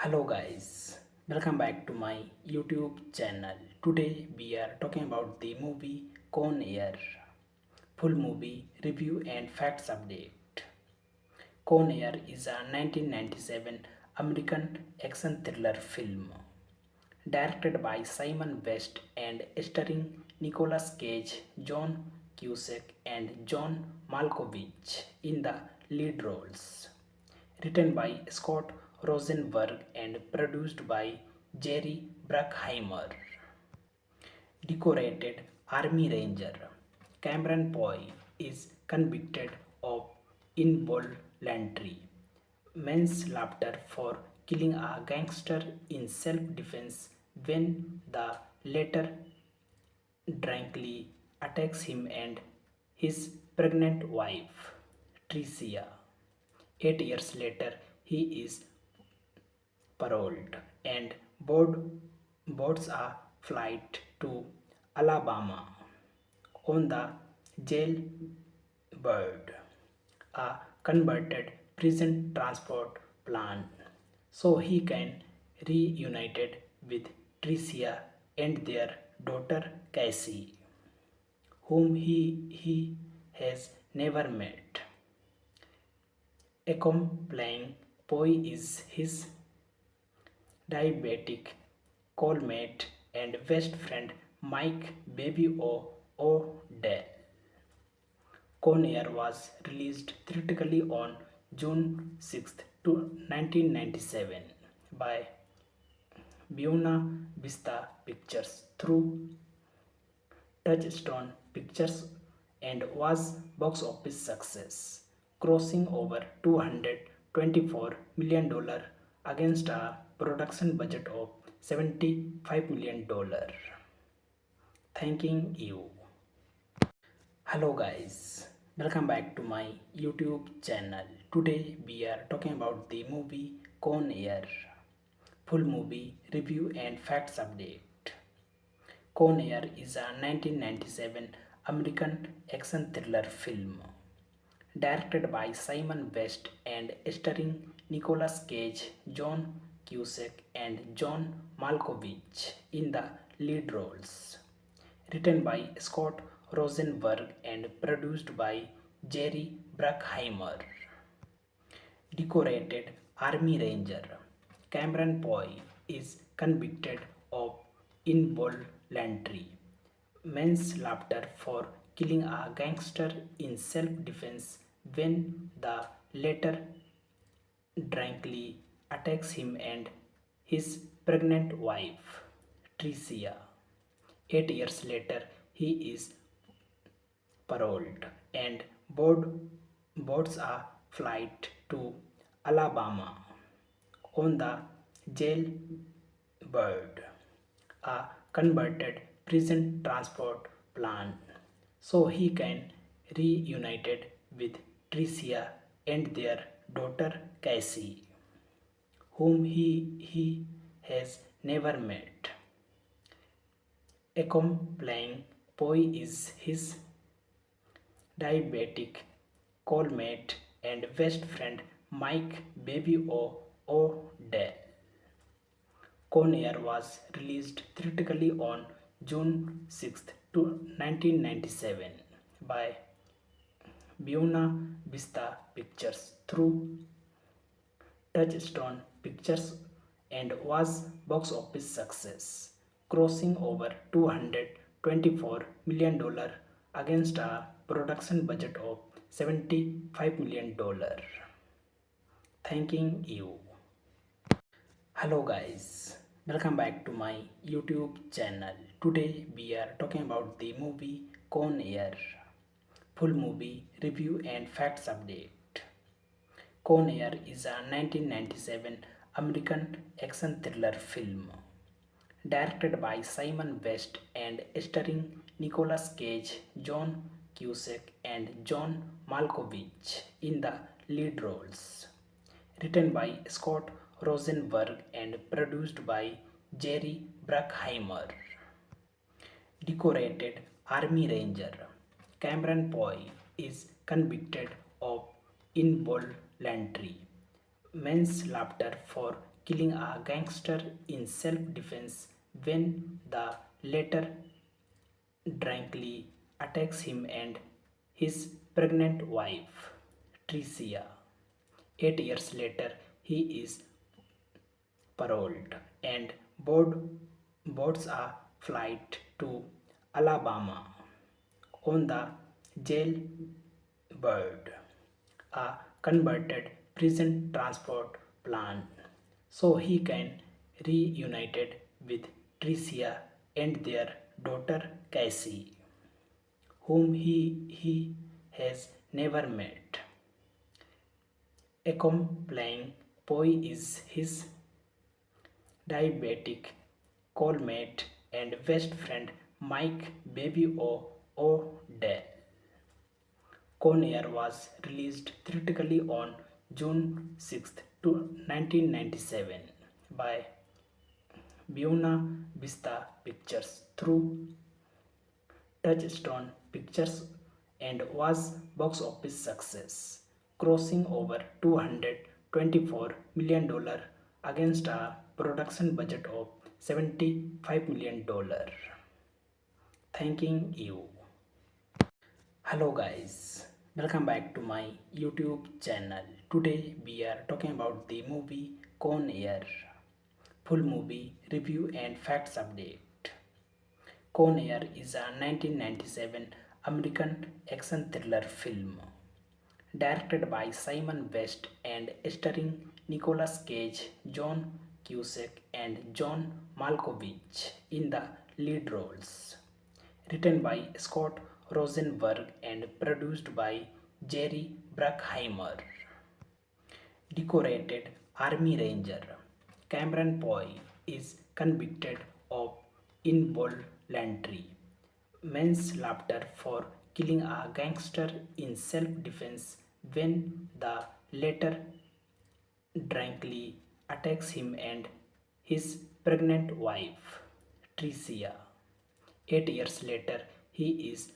Hello guys, welcome back to my YouTube channel. Today we are talking about the movie Con Air. Full movie review and facts update. Con Air is a 1997 American action thriller film directed by Simon West and starring Nicolas Cage, John Cusack and John Malkovich in the lead roles. Written by Scott Rosenberg and produced by Jerry Bruckheimer. Decorated Army Ranger Cameron Poe is convicted of involuntary manslaughter for killing a gangster in self-defense when the latter drunkenly attacks him and his pregnant wife, Tricia. 8 years later, he is paroled and boards a flight to Alabama on the Jailbird, a converted prison transport plan, so he can reunited with Tricia and their daughter Cassie, whom he has never met. Accompanying Poe is his diabetic Colmate and best friend Mike Baby O'Dell. Con Air was released theatrically on June 6, 1997 by Buena Vista Pictures through Touchstone Pictures and was box office success, crossing over $224 million against a production budget of $75 million. Thanking you. Hello guys, welcome back to my YouTube channel. Today we are talking about the movie Con Air. Full movie review and facts update. Con Air is a 1997 American action thriller film directed by Simon West and starring Nicolas Cage, John Cusack and John Malkovich in the lead roles. Written by Scott Rosenberg and produced by Jerry Bruckheimer. Decorated Army Ranger Cameron Poe is convicted of involuntary manslaughter for killing a gangster in self-defense when the latter drunkenly attacks him and his pregnant wife, Tricia. 8 years later, he is paroled and boards a flight to Alabama on the Jailbird, a converted prison transport plan, so he can reunited with Tricia and their daughter Cassie, whom he has never met. Accompanying Poe is his diabetic Colmate and best friend Mike Baby O'Dell. Con Air was released theatrically on June 6, 1997 by Buena Vista Pictures through Touchstone Pictures and was box office success, crossing over $224 million against a production budget of $75 million. Thanking you. Hello guys, welcome back to my YouTube channel. Today we are talking about the movie Con Air. Full movie review and facts update. Con Air is a 1997 American action thriller film directed by Simon West and starring Nicolas Cage, John Cusack and John Malkovich in the lead roles. Written by Scott Rosenberg and produced by Jerry Bruckheimer. Decorated Army Ranger Cameron Poe is convicted of involuntary manslaughter for killing a gangster in self-defense when the latter drunkenly attacks him and his pregnant wife, Tricia. 8 years later, he is paroled and boards a flight to Alabama on the Jailbird, a converted prison transport plan, so he can reunited with Tricia and their daughter Cassie, whom he has never met. Accompanying Poi is his diabetic callmate and best friend Mike Baby O'Dell. Con Air was released theatrically on June 6, 1997 by Buena Vista Pictures through Touchstone Pictures and was box office success, crossing over $224 million against a production budget of $75 million. Thanking you. Hello guys, welcome back to my YouTube channel. Today we are talking about the movie Con Air. Full movie review and facts update. Con Air is a 1997 American action thriller film directed by Simon West and starring Nicolas Cage, John Cusack, and John Malkovich in the lead roles. Written by Scott Rosenberg and produced by Jerry Bruckheimer. Decorated Army Ranger Cameron Poe is convicted of involuntary manslaughter for killing a gangster in self-defense when the latter drunkenly attacks him and his pregnant wife, Tricia. 8 years later, he is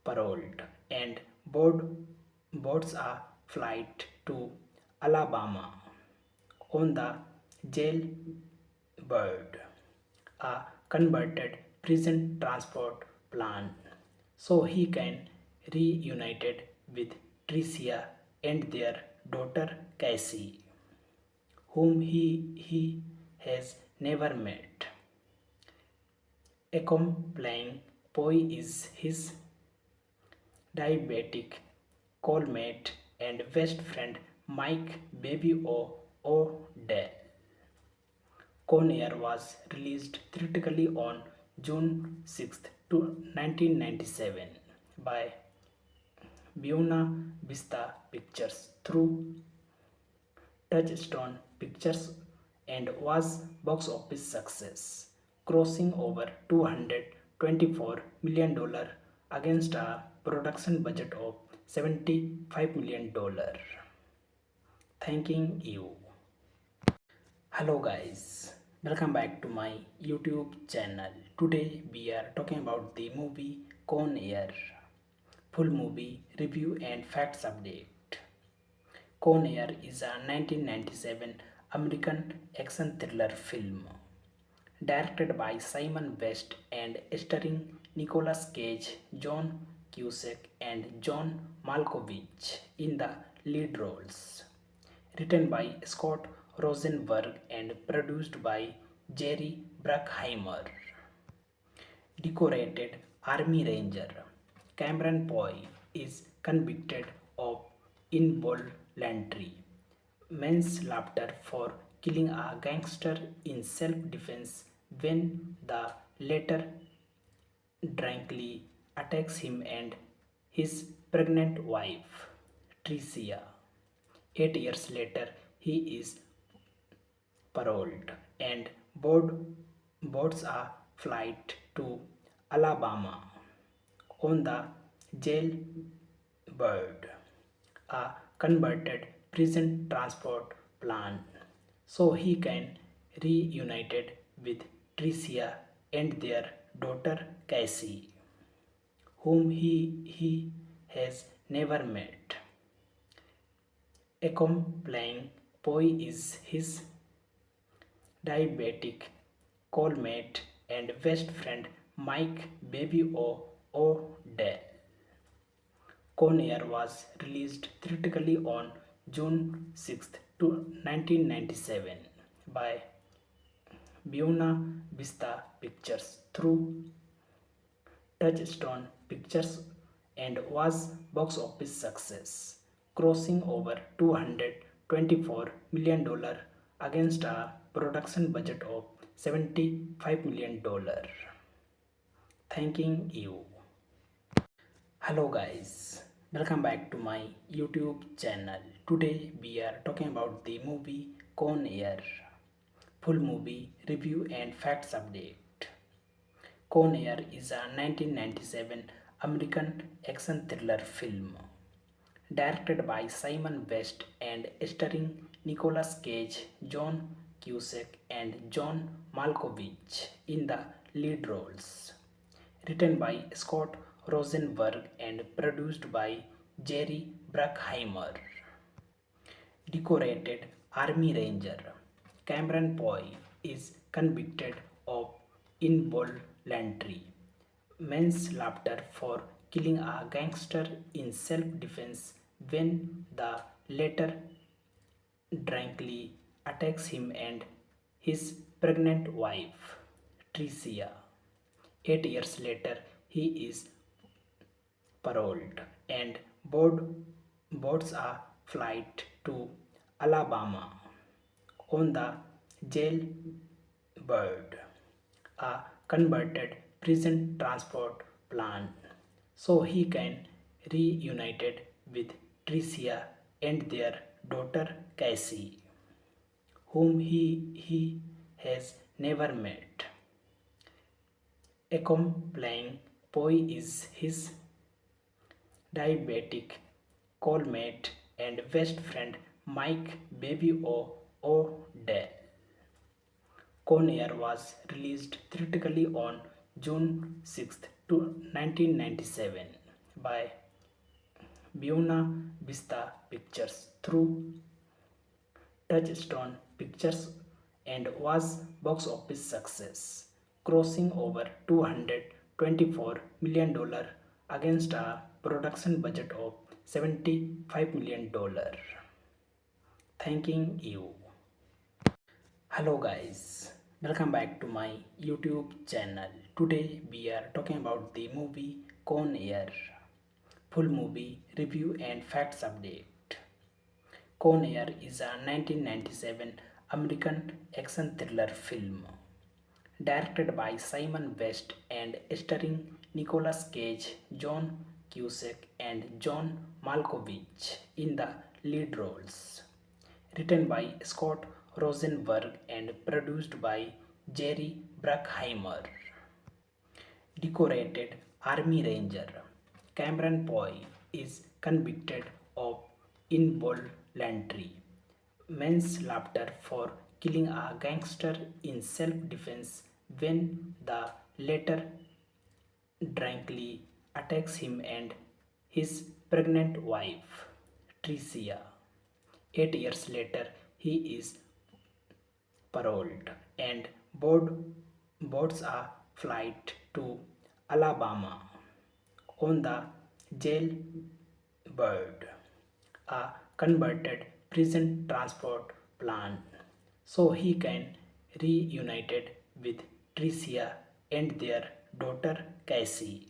paroled and boards a flight to Alabama on the Jailbird, a converted prison transport plan, so he can reunited with Tricia and their daughter Cassie, whom he has never met. Accompanying Poi is his diabetic callmate and best friend Mike Baby O'Dell. Con Air was released theatrically on June 6, 1997 by Buena Vista Pictures through Touchstone Pictures and was box office success, crossing over $224 million against a production budget of $75 million. Thanking you. Hello guys, welcome back to my YouTube channel. Today we are talking about the movie Con Air. Full movie review and facts update. Con Air is a 1997 American action thriller film directed by Simon West and starring Nicolas Cage, John Cusack, and John Malkovich in the lead roles. Written by Scott Rosenberg and produced by Jerry Bruckheimer. Decorated Army Ranger Cameron Poe is convicted of involuntary manslaughter for killing a gangster in self-defense when the latter drunkenly attacks him and his pregnant wife, Tricia. 8 years later, he is paroled and boards a flight to Alabama on the Jailbird, a converted prison transport plan, so he can reunited with Tricia and their daughter Cassie, whom he has never met. Accompanying Poi is his diabetic, Colmate, and best friend Mike Baby O'Dell. Con Air was released theatrically on June 6, 1997 by Buena Vista Pictures through Touchstone Pictures and was box office success, crossing over $224 million against a production budget of $75 million. Thanking you. Hello guys, welcome back to my YouTube channel. Today we are talking about the movie Con Air. Full movie review and facts update. Con Air is a 1997 American action thriller film directed by Simon West and starring Nicolas Cage, John Cusack, and John Malkovich in the lead roles. Written by Scott Rosenberg and produced by Jerry Bruckheimer. Decorated Army Ranger Cameron Poe is convicted of involuntary manslaughter for killing a gangster in self-defense when the latter drunkenly attacks him and his pregnant wife, Tricia. 8 years later, he is paroled and boards a flight to Alabama on the Jailbird, a converted prison transport plan, so he can reunited with Tricia and their daughter Cassie, whom he has never met. Accompanying Poe is his diabetic, Colmate, and best friend Mike Baby O'Dell. Con Air was released theatrically on June 6, 1997 by Buena Vista Pictures through Touchstone Pictures and was box office success, crossing over $224 million against a production budget of $75 million. Thanking you. Hello guys, welcome back to my YouTube channel. Today we are talking about the movie Con Air. Full movie review and facts update. Con Air is a 1997 American action thriller film directed by Simon West and starring Nicolas Cage, John Cusack, and John Malkovich in the lead roles. Written by Scott Rosenberg and produced by Jerry Bruckheimer. Decorated Army Ranger Cameron Poe is convicted of involuntary manslaughter for killing a gangster in self-defense when the latter drunkenly attacks him and his pregnant wife, Tricia. 8 years later, he is paroled and boards a flight to Alabama on the Jailbird, a converted prison transport plan, so he can reunited with Tricia and their daughter Cassie,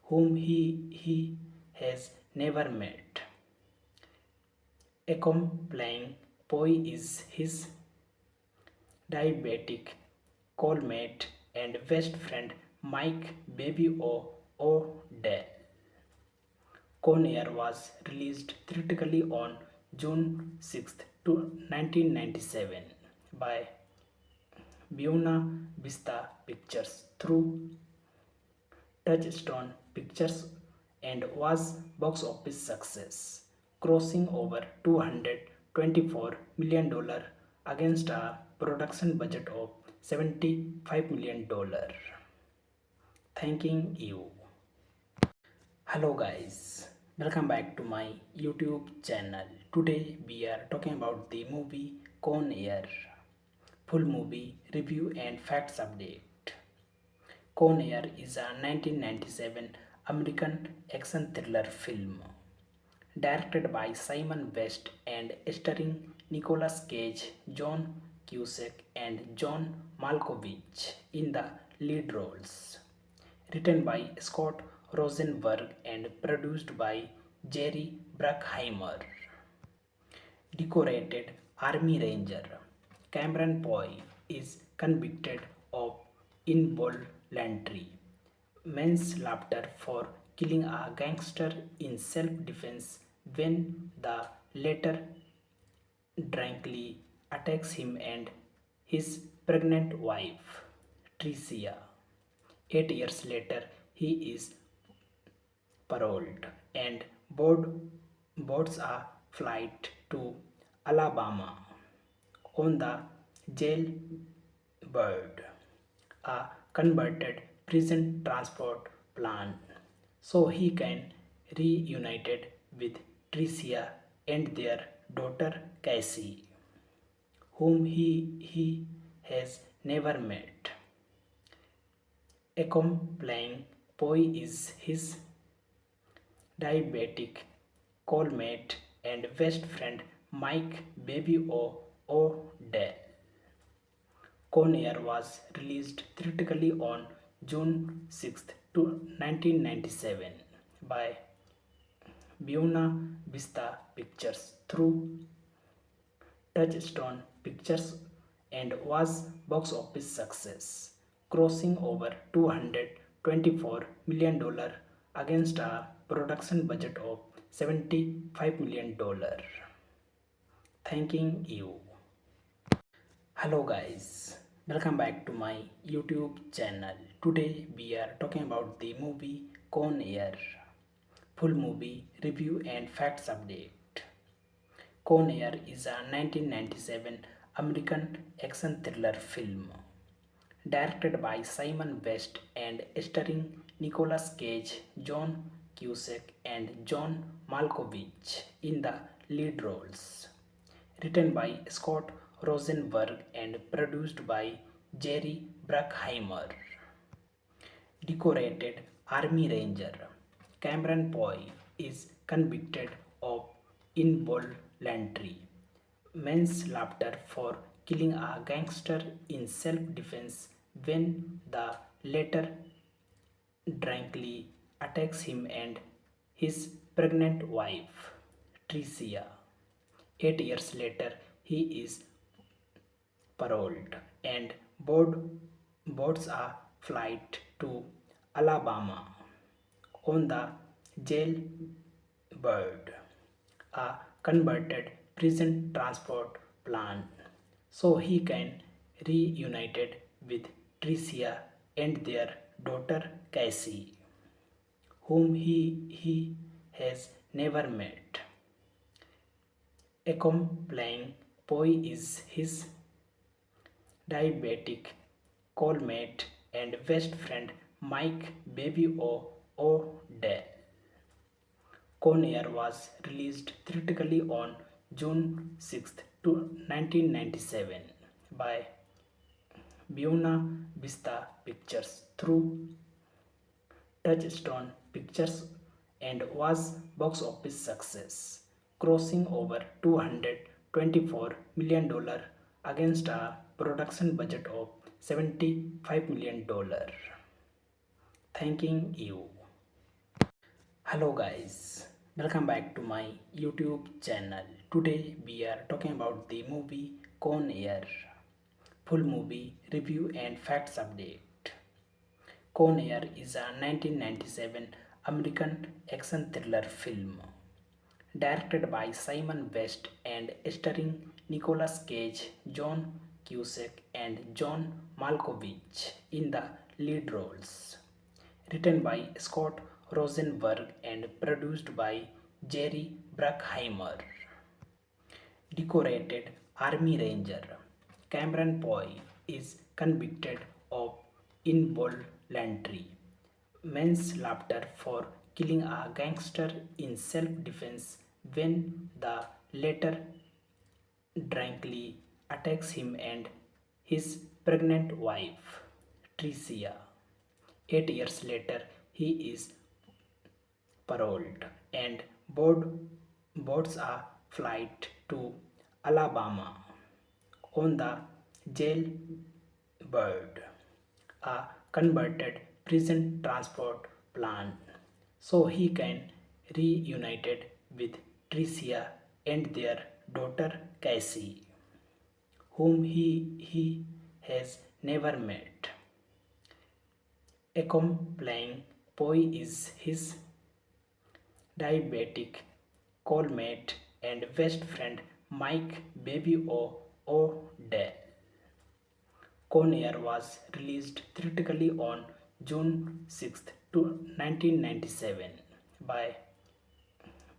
whom he has never met. Accompanying Poe is his diabetic, Colmate, and best friend Mike Baby O'Dell. Con Air was released theatrically on June 6, 1997 by Buena Vista Pictures through Touchstone Pictures and was box office success, crossing over $224 million against a production budget of $75 million. Thanking you. Hello guys, welcome back to my YouTube channel. Today we are talking about the movie Con Air. full movie review and facts update. Con Air is a 1997 American action thriller film directed by Simon West and starring Nicolas Cage, John Cusack, and John Malkovich in the lead roles. Written by Scott Rosenberg and produced by Jerry Bruckheimer. Decorated Army Ranger Cameron Poe is convicted of involuntary manslaughter for killing a gangster in self-defense when the latter drunkenly attacks him and his pregnant wife, Tricia. 8 years later, he is paroled and boards a flight to Alabama on the Jailbird, a converted prison transport plan, so he can reunited with Tricia and their daughter Cassie, whom he has never met. Accompanying Poe is his diabetic callmate and best friend Mike Baby O'Dell. Con Air was released theatrically on June 6, 1997 by Buena Vista Pictures through Touchstone Pictures and was box office success, crossing over $224 million against a production budget of $75 million. Thanking you. Hello guys, welcome back to my YouTube channel. Today we are talking about the movie Con Air, full movie review and facts update. Con Air is a 1997 American action thriller film directed by Simon West and starring Nicolas Cage, John Cusack, and John Malkovich in the lead roles. Written by Scott Rosenberg and produced by Jerry Bruckheimer. Decorated Army Ranger Cameron Poe is convicted of involuntary manslaughter for killing a gangster in self-defense when the latter drunkenly attacks him and his pregnant wife, Tricia. 8 years later, he is paroled and boards a flight to Alabama on the Jailbird, a converted prison transport plan, so he can reunited with Tricia and their daughter Cassie, whom he has never met. Accompanying Poe is his diabetic callmate and best friend Mike Baby O'Dell. Con Air was released theatrically on June 6, 1997 by Buena Vista Pictures through Touchstone Pictures and was box office success, crossing over $224 million against a production budget of $75 million. Thanking you. Hello guys, welcome back to my YouTube channel. Today we are talking about the movie Con Air, full movie review and facts update. Con Air is a 1997 American action thriller film directed by Simon West and starring Nicolas Cage, John Cusack, and John Malkovich in the lead roles. Written by Scott Rosenberg and produced by Jerry Bruckheimer. Decorated Army Ranger Cameron Poe is convicted of involuntary manslaughter for killing a gangster in self-defense when the latter drunkenly attacks him and his pregnant wife, Tricia. 8 years later, he is paroled and boards a flight to Alabama on the Jailbird, a converted prison transport plan, so he can reunited with Tricia and their daughter Cassie, whom he has never met. Accompanying Poi is his diabetic callmate and best friend Mike Baby O'Dell. Con Air was released theatrically on June 6, 1997 by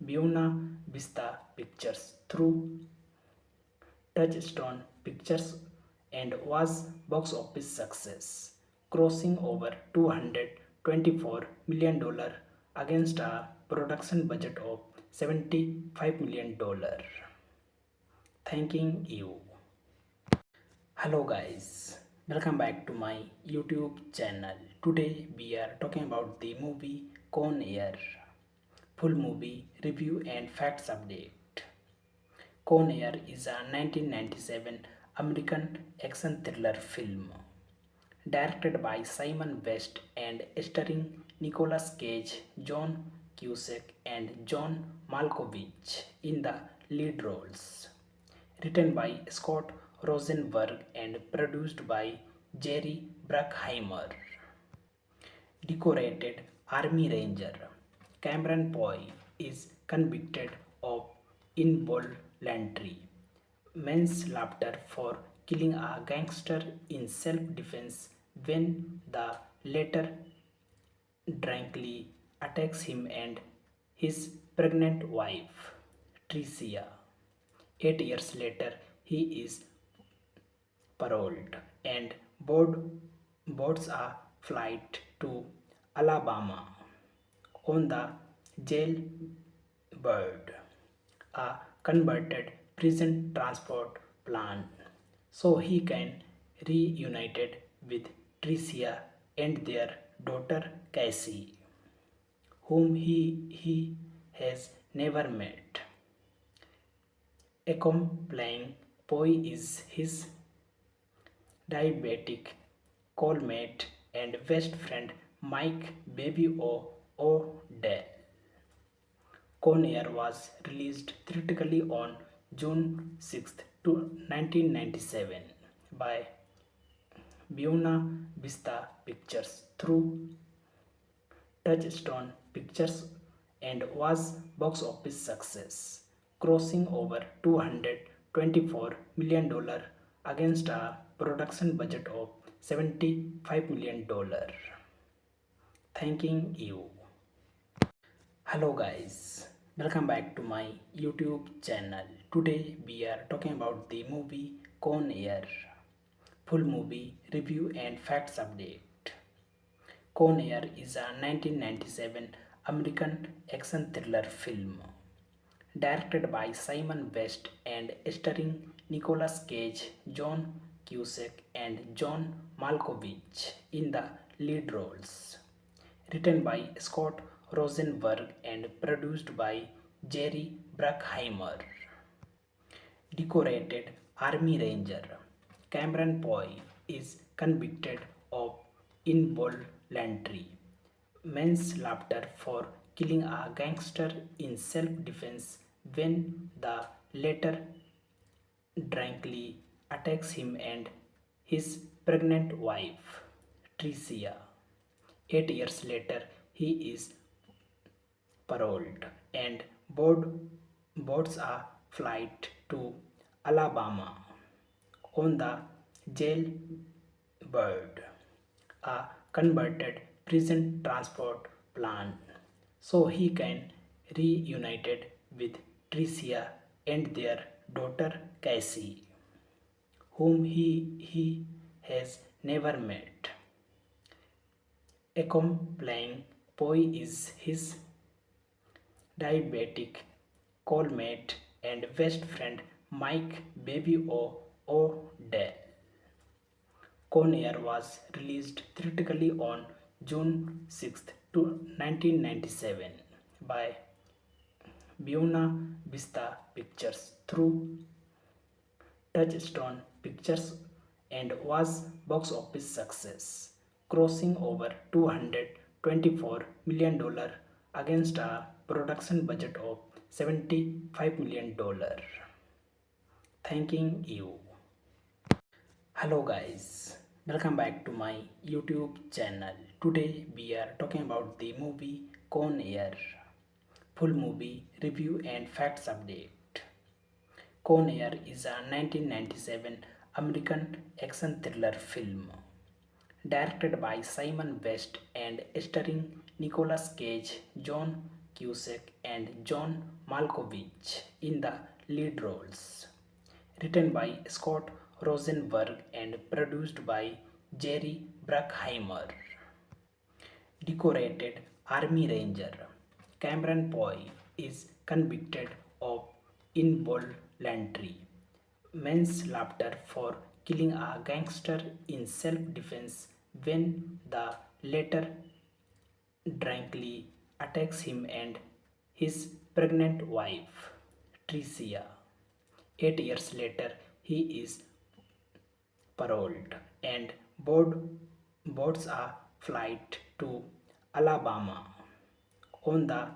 Buena Vista Pictures through Touchstone Pictures and was box office success, crossing over $224 million against a production budget of $75 million. Thanking you. Hello guys, welcome back to my YouTube channel. Today we are talking about the movie Con Air. Full movie review and facts update. Con Air is a 1997 American action thriller film directed by Simon West and starring Nicolas Cage, John Cusack, and John Malkovich in the lead roles. Written by Scott Rosenberg and produced by Jerry Bruckheimer. Decorated Army Ranger Cameron Poe is convicted of involuntary manslaughter for killing a gangster in self-defense when the latter drunkenly attacks him and his pregnant wife, Tricia. 8 years later, he is paroled and boards a flight to Alabama on the Jailbird, a converted prison transport plan, so he can reunited with Tricia and their daughter Cassie, whom he has never met. Accompanying Poi is his diabetic callmate and best friend Mike Baby O'Dell. Con Air was released theatrically on June 6, 1997 by Buena Vista Pictures through Touchstone Pictures and was box office success, crossing over $224 million against a production budget of $75 million. Thanking you. Hello guys, welcome back to my YouTube channel. Today we are talking about the movie Con Air. Full movie review and facts update. Con Air is a 1997 American action thriller film directed by Simon West and starring Nicolas Cage, John Cusack, and John Malkovich in the lead roles. Written by Scott Rosenberg and produced by Jerry Bruckheimer. Decorated Army Ranger Cameron Poe is convicted of involuntary manslaughter for killing a gangster in self-defense when the latter drunkenly attacks him and his pregnant wife, Tricia. 8 years later, he is paroled and boards a flight to Alabama on the Jailbird, a converted prison transport plan, so he can reunited with Tricia and their daughter Cassie, whom he has never met. Accompanying Poi is his diabetic callmate and best friend Mike Baby O'Dell. Con Air was released theatrically on June 6, 1997 by Buena Vista Pictures through Touchstone Pictures and was box office success, crossing over $224 million against a production budget of $75 million. Thanking you. Hello guys, welcome back to my YouTube channel. Today we are talking about the movie Con Air. Full movie review and facts update. Con Air is a 1997 American action thriller film directed by Simon West and starring Nicolas Cage, John Cusack, and John Malkovich in the lead roles. Written by Scott Rosenberg and produced by Jerry Bruckheimer. Decorated Army Ranger Cameron Poe is convicted of involuntary manslaughter for killing a gangster in self-defense when the latter drunkenly attacks him and his pregnant wife, Tricia. 8 years later, he is paroled and boards a flight to Alabama on the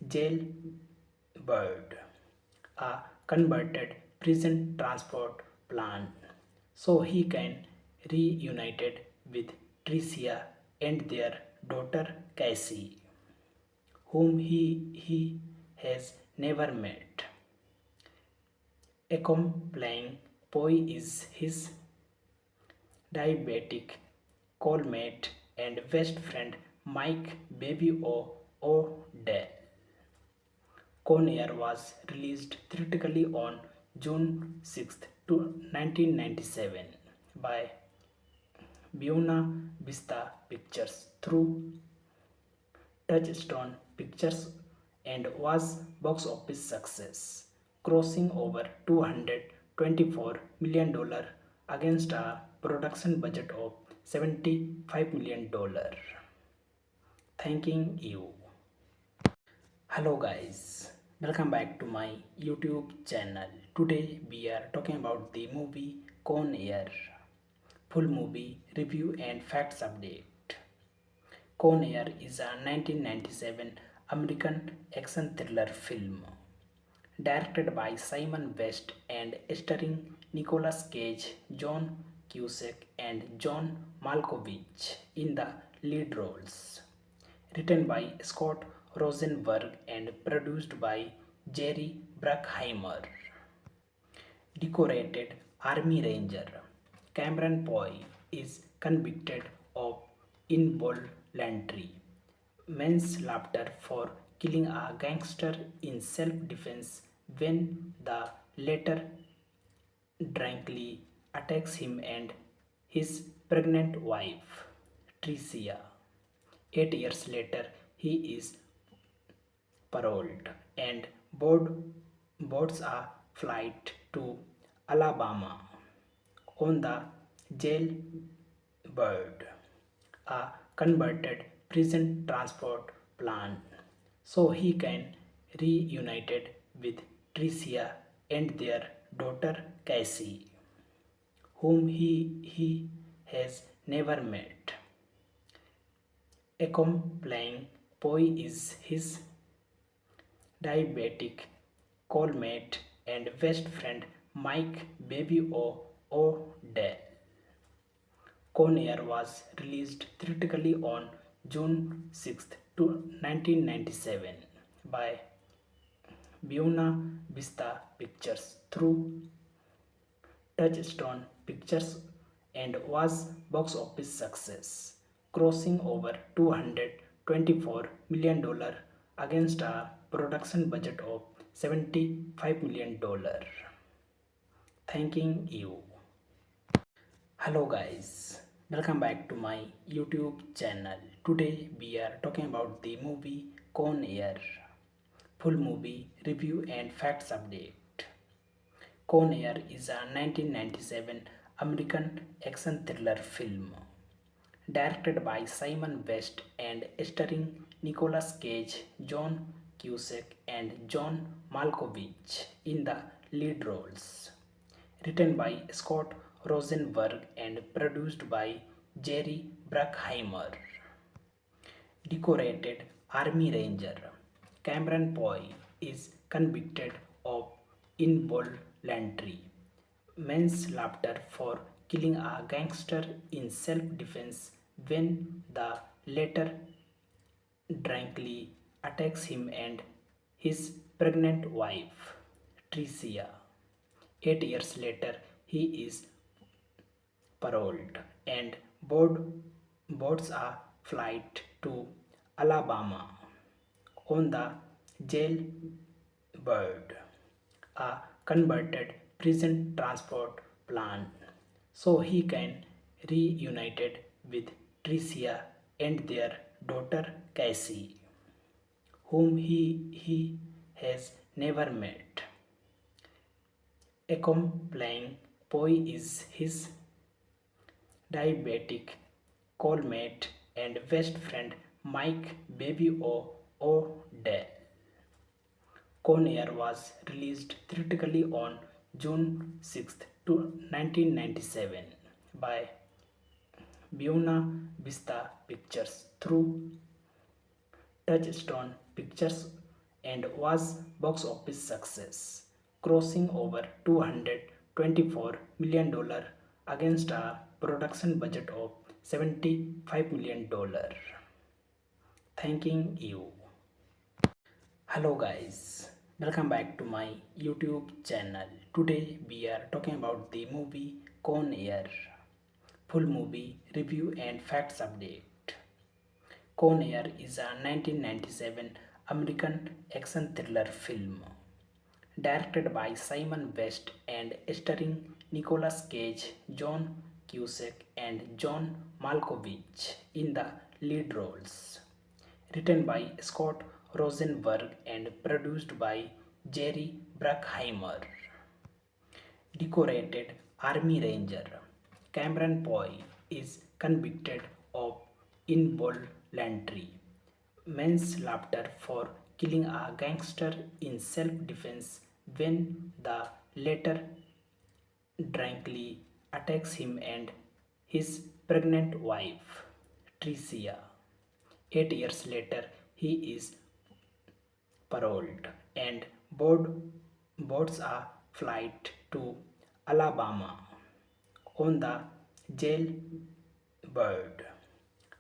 Jailbird, a converted prison transport plan, so he can reunited with Tricia and their daughter Cassie, whom he has never met. Accompanying Poe is his diabetic callmate and best friend Mike Baby O'Dell. Con Air was released theatrically on June 6, 1997 by Buena Vista Pictures through Touchstone Pictures and was box office success, crossing over $224 million against a production budget of $75 million. Thanking you. Hello guys, welcome back to my YouTube channel. Today we are talking about the movie Con Air. Full movie review and facts update. Con Air is a 1997 American action thriller film directed by Simon West and starring Nicolas Cage, John Cusack, and John Malkovich in the lead roles. Written by Scott Rosenberg and produced by Jerry Bruckheimer. Decorated Army Ranger Cameron Poe is convicted of involuntary manslaughter for killing a gangster in self-defense when the latter drunkenly attacks him and his pregnant wife, Tricia. 8 years later, he is paroled and boards a flight to Alabama on the Jailbird, a converted prison transport plan, so he can reunited with Tricia and their daughter Cassie, whom he has never met. Accompanying Poe is his diabetic callmate and best friend Mike Baby O'Dell. Con Air was released theatrically on June 6, 1997 by Buena Vista Pictures through Touchstone Pictures and was box office success, crossing over $224 million against a production budget of $75 million. Thanking you. Hello guys, welcome back to my YouTube channel. Today we are talking about the movie Con Air. Full movie review and facts update. Con Air is a 1997 American action thriller film directed by Simon West and starring Nicolas Cage, John Cusack, and John Malkovich in the lead roles. Written by Scott Rosenberg and produced by Jerry Bruckheimer. Decorated Army Ranger Cameron Poe is convicted of involuntary manslaughter for killing a gangster in self-defense when the latter drunkenly attacks him and his pregnant wife, Tricia. 8 years later, he is paroled and boards a flight to Alabama on the Jailbird, a converted prison transport plan, so he can reunited with Tricia and their daughter Cassie, whom he has never met. Accompanying Poe is his diabetic callmate and best friend Mike Baby O'Dell. Con Air was released theatrically on June 6, 1997 by Buena Vista Pictures through Touchstone Pictures and was box office success, crossing over $224 million against a production budget of $75 million. Thanking you. Hello guys, welcome back to my YouTube channel. Today we are talking about the movie Con Air. Full movie review and facts update. Con Air is a 1997 American action thriller film directed by Simon West and starring Nicolas Cage, John Cusack, and John Malkovich in the lead roles. Written by Scott Rosenberg and produced by Jerry Bruckheimer. Decorated Army Ranger Cameron Poe is convicted of involuntary manslaughter for killing a gangster in self-defense when the latter drunkenly attacks him and his pregnant wife, Tricia. 8 years later, he is paroled and boards a flight to Alabama on the Jailbird,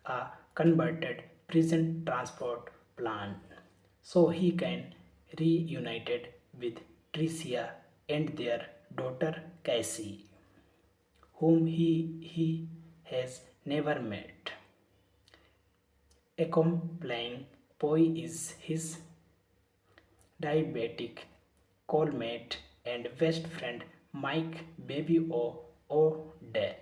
a converted prison transport plan, so he can reunited with Tricia and their daughter Cassie, whom he has never met. Accompanying Poe is his diabetic callmate and best friend Mike Baby O'Dell.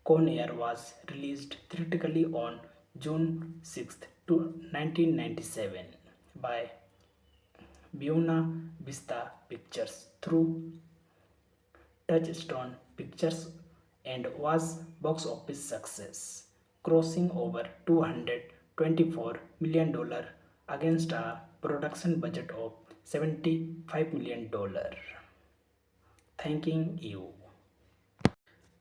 Con Air was released theatrically on June 6, 1997 by Buena Vista Pictures through Touchstone Pictures and was box office success, crossing over $224 million against a production budget of $75 million. Thanking you.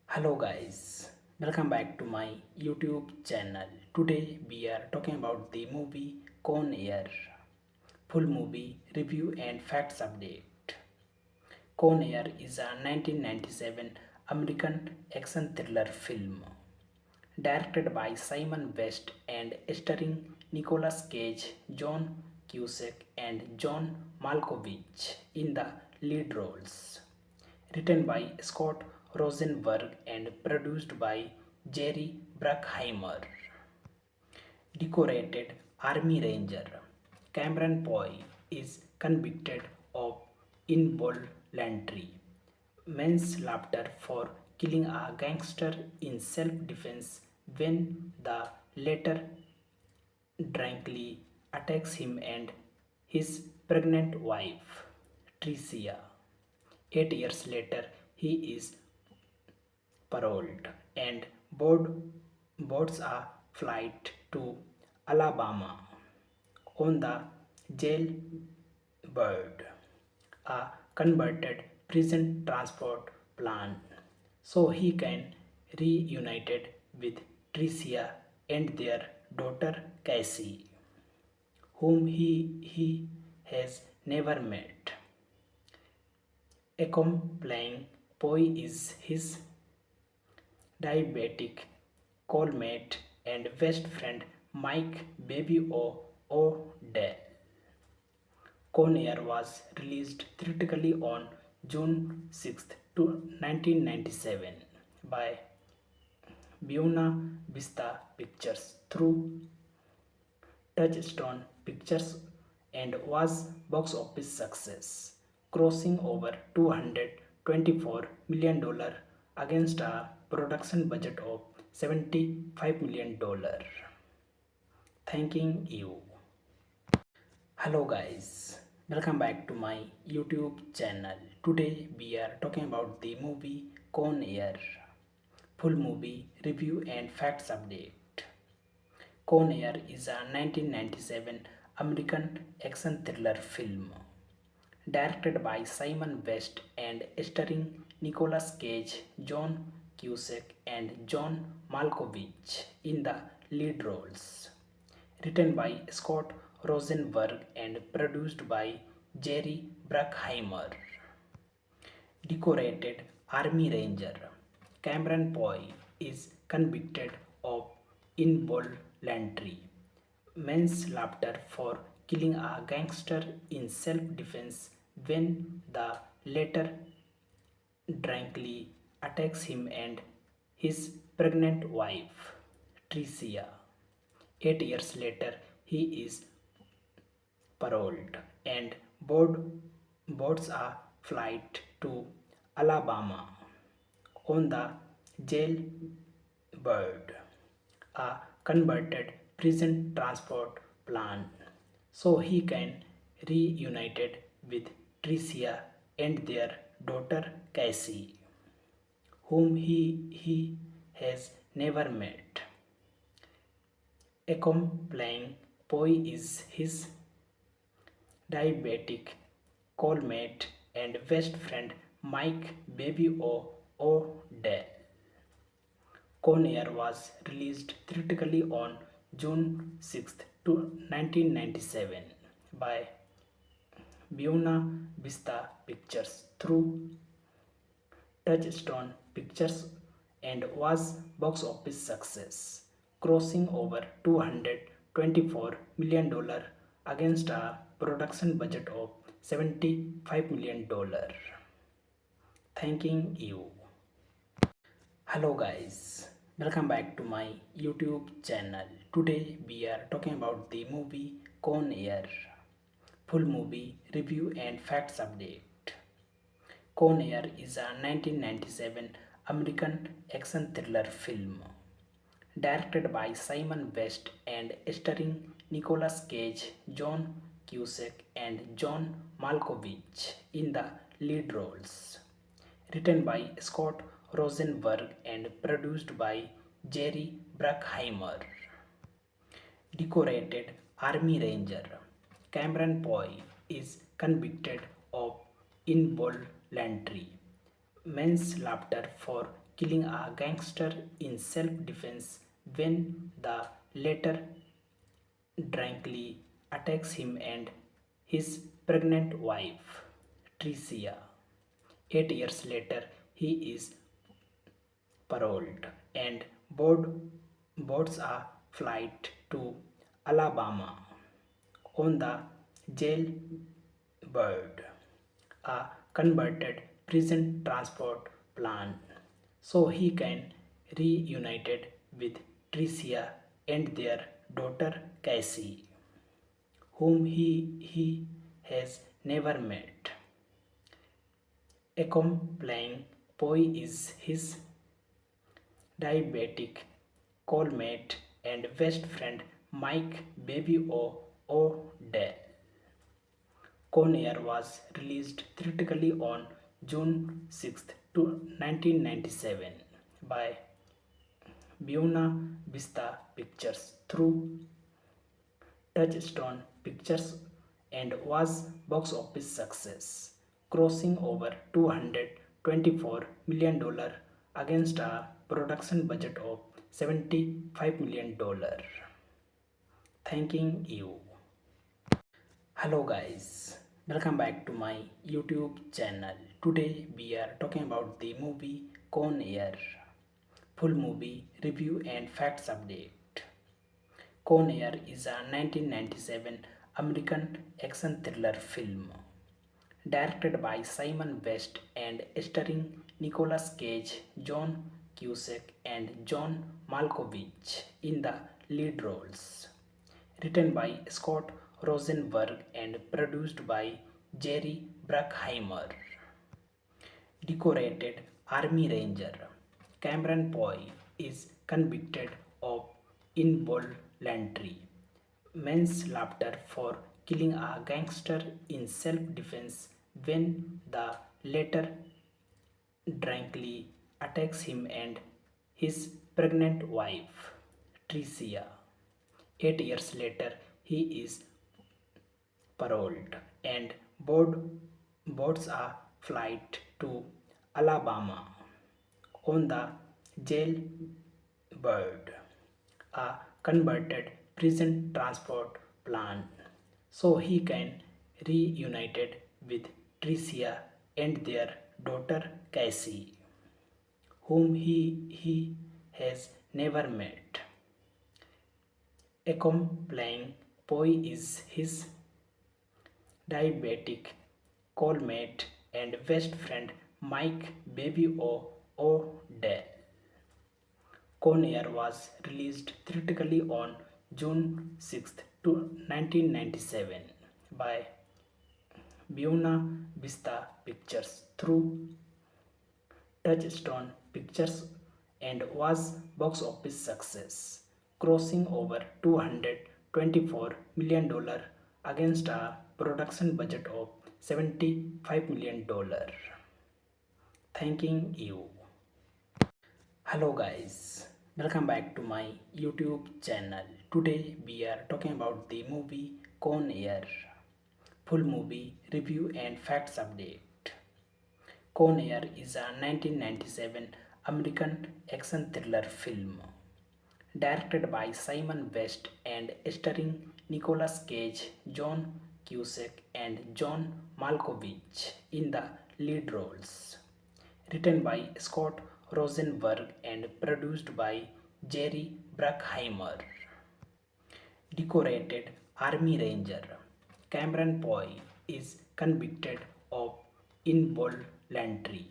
Hello guys, welcome back to my YouTube channel. Today we are talking about the movie Con Air. Full movie review and facts update. Con Air is a 1997 American action thriller film directed by Simon West and starring Nicolas Cage, John Cusack, and John Malkovich in the lead roles. Written by Scott Rosenberg and produced by Jerry Bruckheimer. Decorated Army Ranger Cameron Poe is convicted of involuntary manslaughter for killing a gangster in self-defense when the latter drunkenly attacks him and his pregnant wife, Tricia. 8 years later, he is paroled and board, boards a flight to Alabama on the jailbird, a converted prison transport plan, so he can reunited with Tricia and their daughter Cassie, whom he has never met. Accompanying Poi is his diabetic callmate and best friend Mike Baby O'Dell. Con Air was released theatrically on June 6, 1997 by Buena Vista Pictures through Touchstone Pictures and was box office success, crossing over $224 million against a production budget of $75 million. Thanking you. Hello guys, welcome back to my YouTube channel. Today we are talking about the movie Con Air. Full movie review and facts update. Con Air is a 1997 American action thriller film directed by Simon West and starring Nicolas Cage, John Cusack, and John Malkovich in the lead roles. Written by Scott Rosenberg and produced by Jerry Bruckheimer. Decorated Army Ranger Cameron Poe is convicted of involuntary manslaughter for killing a gangster in self-defense when the latter drunkenly attacks him and his pregnant wife, Tricia. 8 years later, he is paroled and boards a flight to Alabama on the jailbird, a converted prison transport plan, so he can reunited with Tricia and their daughter Cassie, whom he has never met. Accompanying Poi is his diabetic callmate and best friend Mike Baby O'Dell. Con Air was released theatrically on June 6, 1997 by Buena Vista Pictures through Touchstone Pictures and was box office success, crossing over $224 million against a production budget of $75 million. Thanking you. Hello guys, welcome back to my YouTube channel. Today we are talking about the movie Con Air. Full movie review and facts update. Con Air is a 1997 American action thriller film directed by Simon West and starring Nicolas Cage, John Cusack, and John Malkovich in the lead roles. Written by Scott Rosenberg and produced by Jerry Bruckheimer. Decorated Army Ranger Cameron Poe is convicted of involuntary manslaughter for killing a gangster in self-defense when the latter drunkenly attacks him and his pregnant wife, Tricia. 8 years later, he is paroled and boards a flight to Alabama on the jailbird, a converted prison transport plan, so he can reunited with Tricia and their daughter Cassie, whom he has never met. Accompanying Poi is his diabetic callmate and best friend Mike Baby O'Dell. Con Air was released theatrically on June 6, 1997 by Buena Vista Pictures through Touchstone Pictures and was box office success, crossing over $224 million against a production budget of $75 million. Thanking you. Hello guys, welcome back to my YouTube channel. Today we are talking about the movie Con Air. Full movie review and facts update. Con Air is a 1997 American action thriller film directed by Simon West and starring Nicolas Cage, John Cusack, and John Malkovich in the lead roles. Written by Scott Rosenberg and produced by Jerry Bruckheimer. Decorated Army Ranger Cameron Poe is convicted of involuntary manslaughter for killing a gangster in self-defense when the latter drunkenly attacks him and his pregnant wife, Tricia. 8 years later, he is paroled and boards a flight to Alabama on the Jailbird, a converted prison transport plan, so he can reunited with Tricia and their daughter Cassie, whom he has never met. Accompanying Poe is his diabetic callmate and best friend Mike Baby O'Dell. Con Air was released theatrically on June 6, 1997 by Buena Vista Pictures through Touchstone Pictures and was box office success, crossing over $224 million against a production budget of $75 million. Thanking you. Hello guys, welcome back to my YouTube channel. Today we are talking about the movie Con Air. Full movie review and facts update. Con Air is a 1997 American action thriller film directed by Simon West and starring Nicolas Cage, John Cusack, and John Malkovich in the lead roles. Written by Scott Rosenberg and produced by Jerry Bruckheimer. Decorated Army Ranger Cameron Poe is convicted of involuntary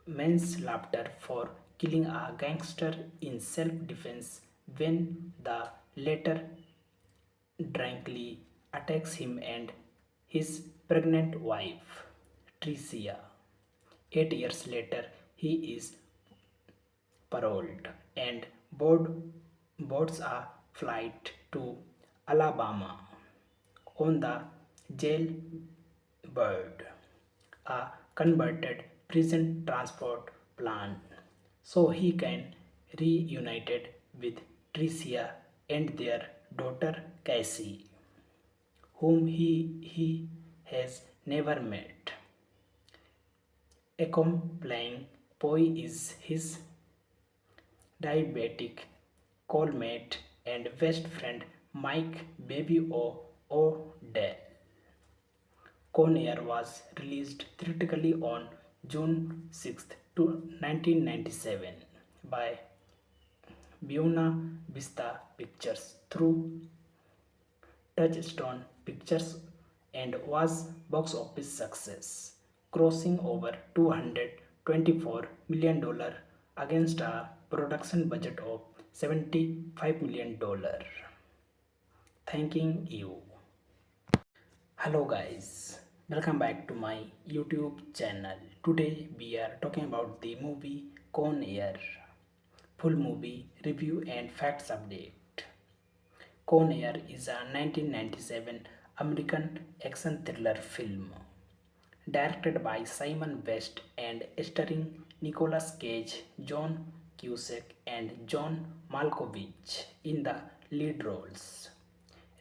manslaughter for killing a gangster in self-defense when the latter drunkenly attacks him and his pregnant wife, Tricia. 8 years later, he is paroled and boards a flight to Alabama on the Jailbird, a converted prison transport plan, so he can reunited with Tricia and their daughter Cassie, whom he has never met. Accompanying Poe is his diabetic callmate and best friend Mike Baby O'Dell. Con Air was released theatrically on June 6, 1997 by Buena Vista Pictures through Touchstone Pictures and was box office success, crossing over $224 million against a production budget of $75 million. Thanking you. Hello guys, welcome back to my YouTube channel. Today we are talking about the movie Con Air. Full movie review and facts update. Con Air is a 1997 American action thriller film directed by Simon West and starring Nicolas Cage, John Cusack and John Malkovich in the lead roles.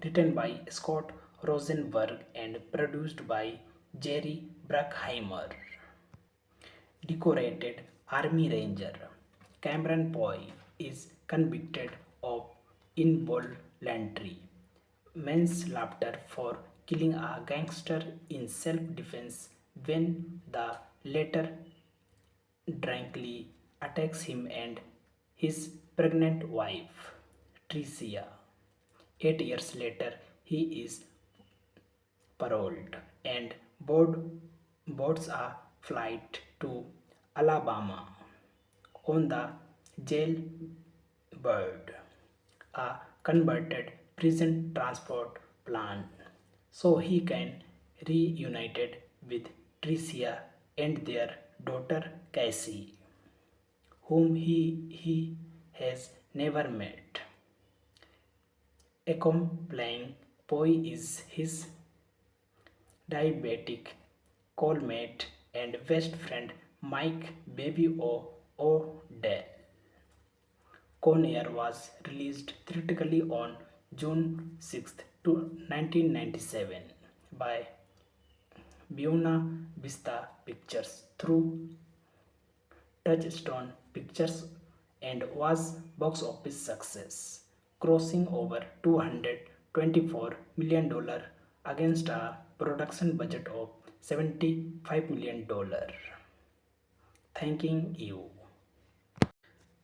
Written by Scott Rosenberg and produced by Jerry Bruckheimer. Decorated Army Ranger Cameron Poe is convicted of involuntary manslaughter for killing a gangster in self-defense when the latter drunkenly attacks him and his pregnant wife, Tricia. 8 years later, he is paroled and boards a flight to Alabama on the Jailbird, a converted prison transport plan, so he can reunited with Tricia and their daughter Cassie, whom he has never met. Accompanying Poe is his diabetic cellmate and best friend Mike Baby O'Dell. Con Air was released theatrically on June 6, 1997 by Buena Vista Pictures through Touchstone Pictures and was box office success, crossing over $224 million against a production budget of $75 million. Thanking you.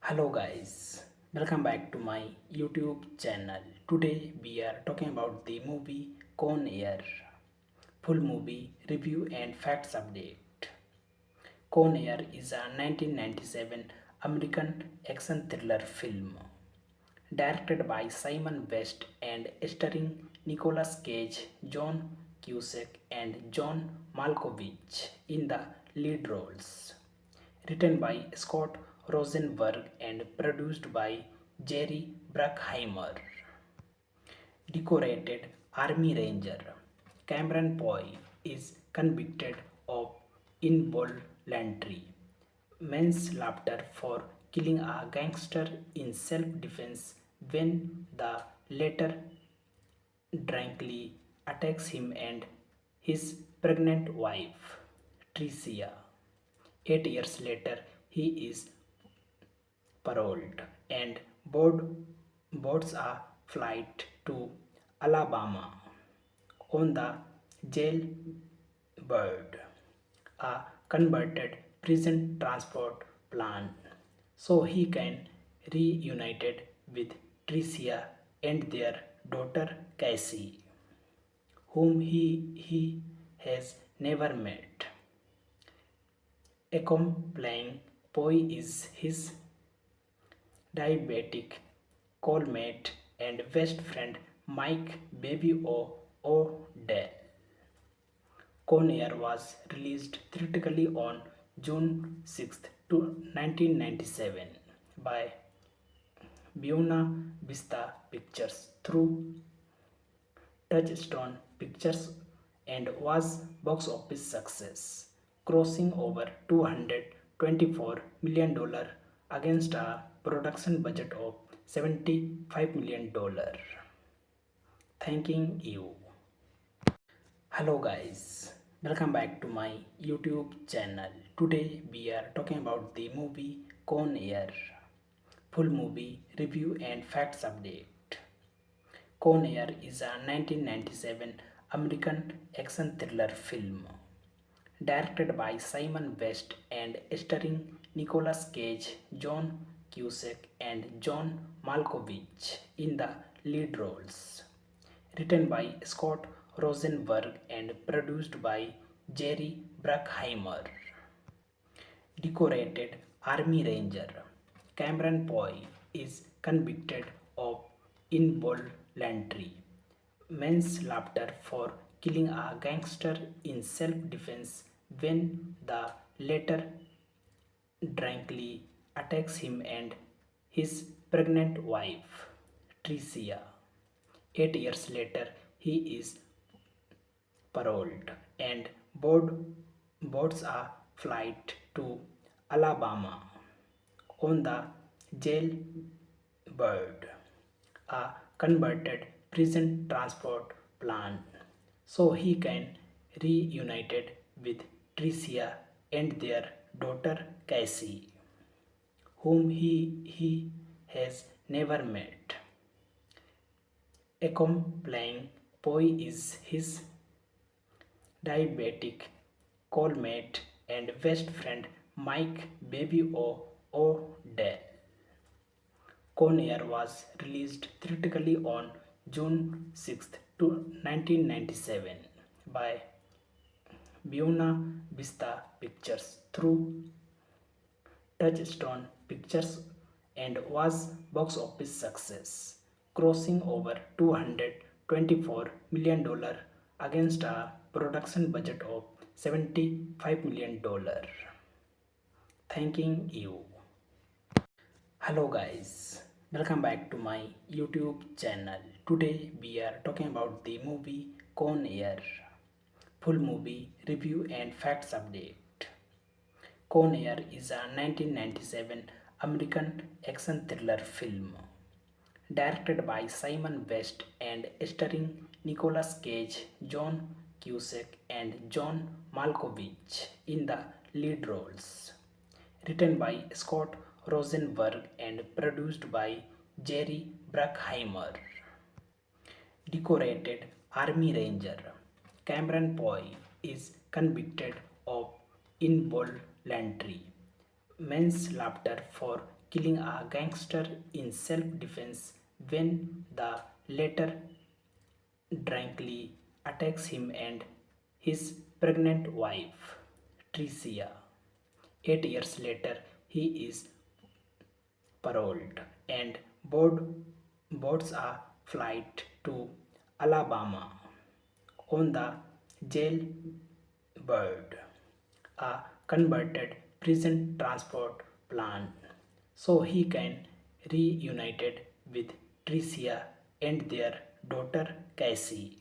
Hello guys, welcome back to my YouTube channel. Today we are talking about the movie Con Air. Full movie review and facts update. Con Air is a 1997 American action thriller film directed by Simon West and starring Nicolas Cage, John Cusack and John Malkovich in the lead roles. Written by Scott Rosenberg and produced by Jerry Bruckheimer. Decorated Army Ranger Cameron Poe is convicted of involuntary manslaughter for killing a gangster in self-defense when the latter drunkenly attacks him and his pregnant wife, Tricia. 8 years later, he is paroled and boards a flight to Alabama on the Jailbird, a converted prison transport plan, so he can reunited with Tricia and their daughter Cassie, whom he has never met. Accompanying Poe is his diabetic cellmate and best friend Mike Baby O'Dell. Con Air was released theatrically on June 6, 1997 by Buena Vista Pictures through Touchstone Pictures and was box office success, crossing over $224 million against a production budget of $75 million. Thanking you. Hello guys, welcome back to my YouTube channel. Today we are talking about the movie Con Air. Full movie review and facts update. Con Air is a 1997 American action thriller film directed by Simon West and starring Nicolas Cage, John Cusack and John Malkovich in the lead roles. Written by Scott Rosenberg and produced by Jerry Bruckheimer. Decorated Army Ranger Cameron Poe is convicted of involuntary manslaughter for killing a gangster in self-defense when the latter drunkenly attacks him and his pregnant wife, Tricia. 8 years later, he is paroled and boards a flight to Alabama on the Jailbird, a converted prison transport plan, so he can reunited with Tricia and their daughter Cassie, whom he has never met. Accompanying Poi is his diabetic cellmate and best friend Mike Baby O'Dell. Con Air was released theatrically on June 6, 1997 by Buena Vista Pictures through Touchstone Pictures and was box office success, crossing over $224 million against a production budget of $75 million. Thanking you. Hello guys, welcome back to my YouTube channel. Today we are talking about the movie Con Air. Full movie review and facts update. Con Air is a 1997 American action thriller film directed by Simon West and starring Nicolas Cage, John Cusack, and John Malkovich in the lead roles. Written by Scott Rosenberg and produced by Jerry Bruckheimer. Decorated Army Ranger Cameron Poe is convicted of involuntary manslaughter for killing a gangster in self-defense when the latter drunkenly attacks him and his pregnant wife, Tricia. 8 years later, he is paroled and boards a flight to Alabama on the Jailbird, a converted prison transport plan, so he can reunited with Tricia and their daughter Cassie,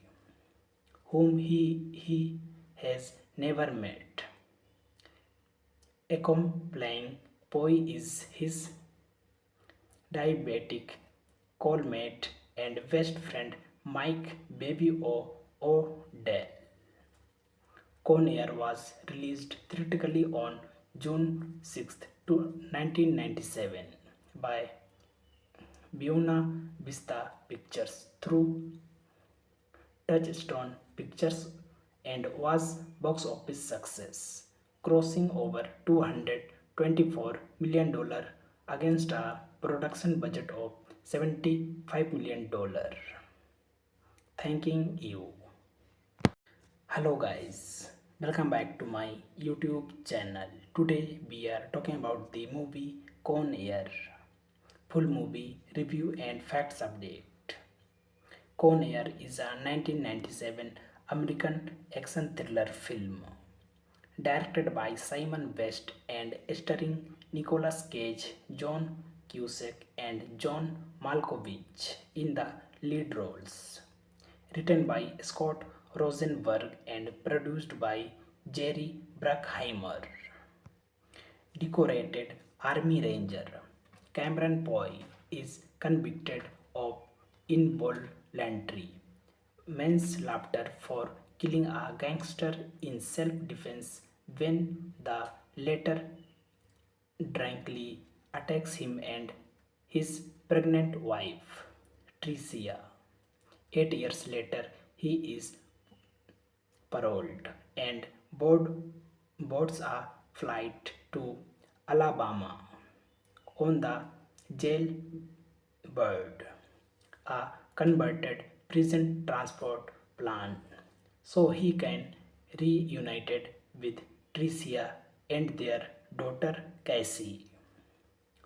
whom he has never met. Accompanying Poi is his diabetic cellmate and best friend Mike Baby O'Dell. Con Air was released theatrically on June 6, 1997 by Buena Vista Pictures through Touchstone Pictures and was box office success, crossing over $224 million against a production budget of $75 million. Thanking you. Hello guys, welcome back to my YouTube channel. Today we are talking about the movie Con Air. Full movie review and facts update. Con Air is a 1997 American action thriller film directed by Simon West and starring Nicolas Cage, John Cusack, and John Malkovich in the lead roles. Written by Scott Rosenberg and produced by Jerry Bruckheimer. Decorated Army Ranger Cameron Poe is convicted of involuntary manslaughter for killing a gangster in self-defense when the latter drunkenly attacks him and his pregnant wife, Tricia. 8 years later, he is paroled and boards a flight to Alabama on the Jailbird, a converted prison transport plan, so he can reunited with Tricia and their daughter Cassie,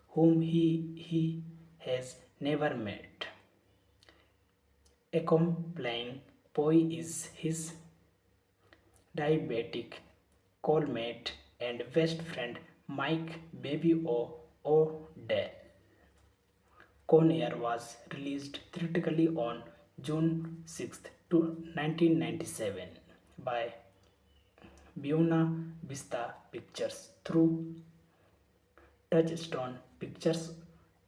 whom he has never met. Accompanying Poi is his diabetic cellmate and best friend Mike Baby O'Dell. Con Air was released theatrically on June 6, 1997 by Buena Vista Pictures through Touchstone Pictures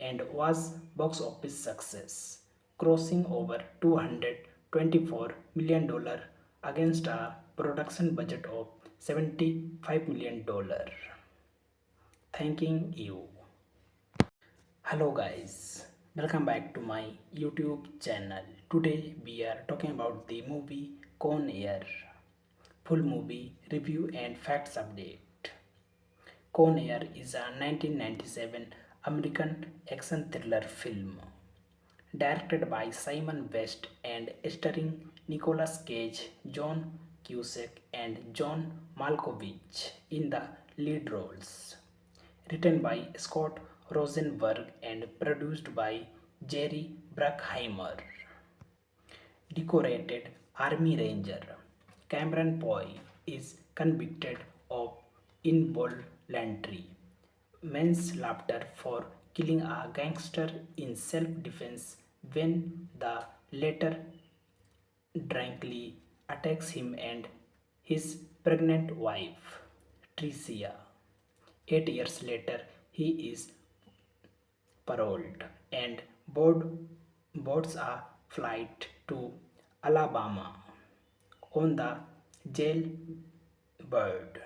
and was box office success, crossing over $224 million against a production budget of $75 million. Thanking you. Hello guys, welcome back to my YouTube channel. Today we are talking about the movie Con Air. Full movie review and facts update. Con Air is a 1997 American action thriller film directed by Simon West and starring Nicolas Cage, John Cusack, and John Malkovich in the lead roles. Written by Scott Rosenberg and produced by Jerry Bruckheimer. Decorated Army Ranger Cameron Poe is convicted of involuntary manslaughter for killing a gangster in self-defense when the latter drunkenly attacks him and his pregnant wife, Tricia. 8 years later, he is paroled and boards a flight to Alabama on the Jailbird,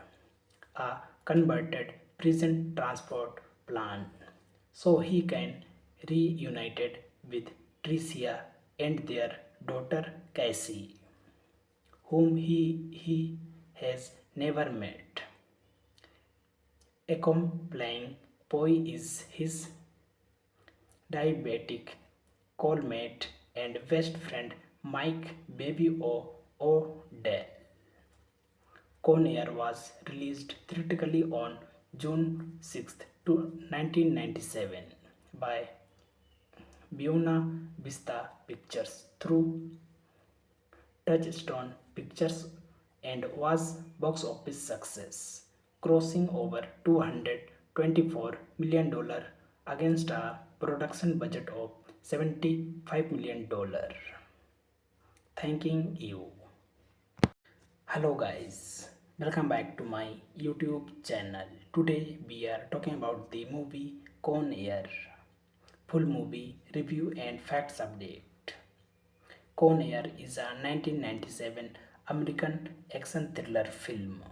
a converted prison transport plan, so he can reunited with Tricia and their daughter Cassie, whom he has never met. Accompanying Poe is his diabetic callmate and best friend Mike Baby O'Dell. Con Air was released theatrically on June 6, 1997 by Buena Vista Pictures through Touchstone Pictures and was box office success, crossing over $224 million against a production budget of $75 million. Thanking you. Hello guys, welcome back to my YouTube channel. Today we are talking about the movie Con Air. Full movie review and facts update. Con Air is a 1997 American action thriller film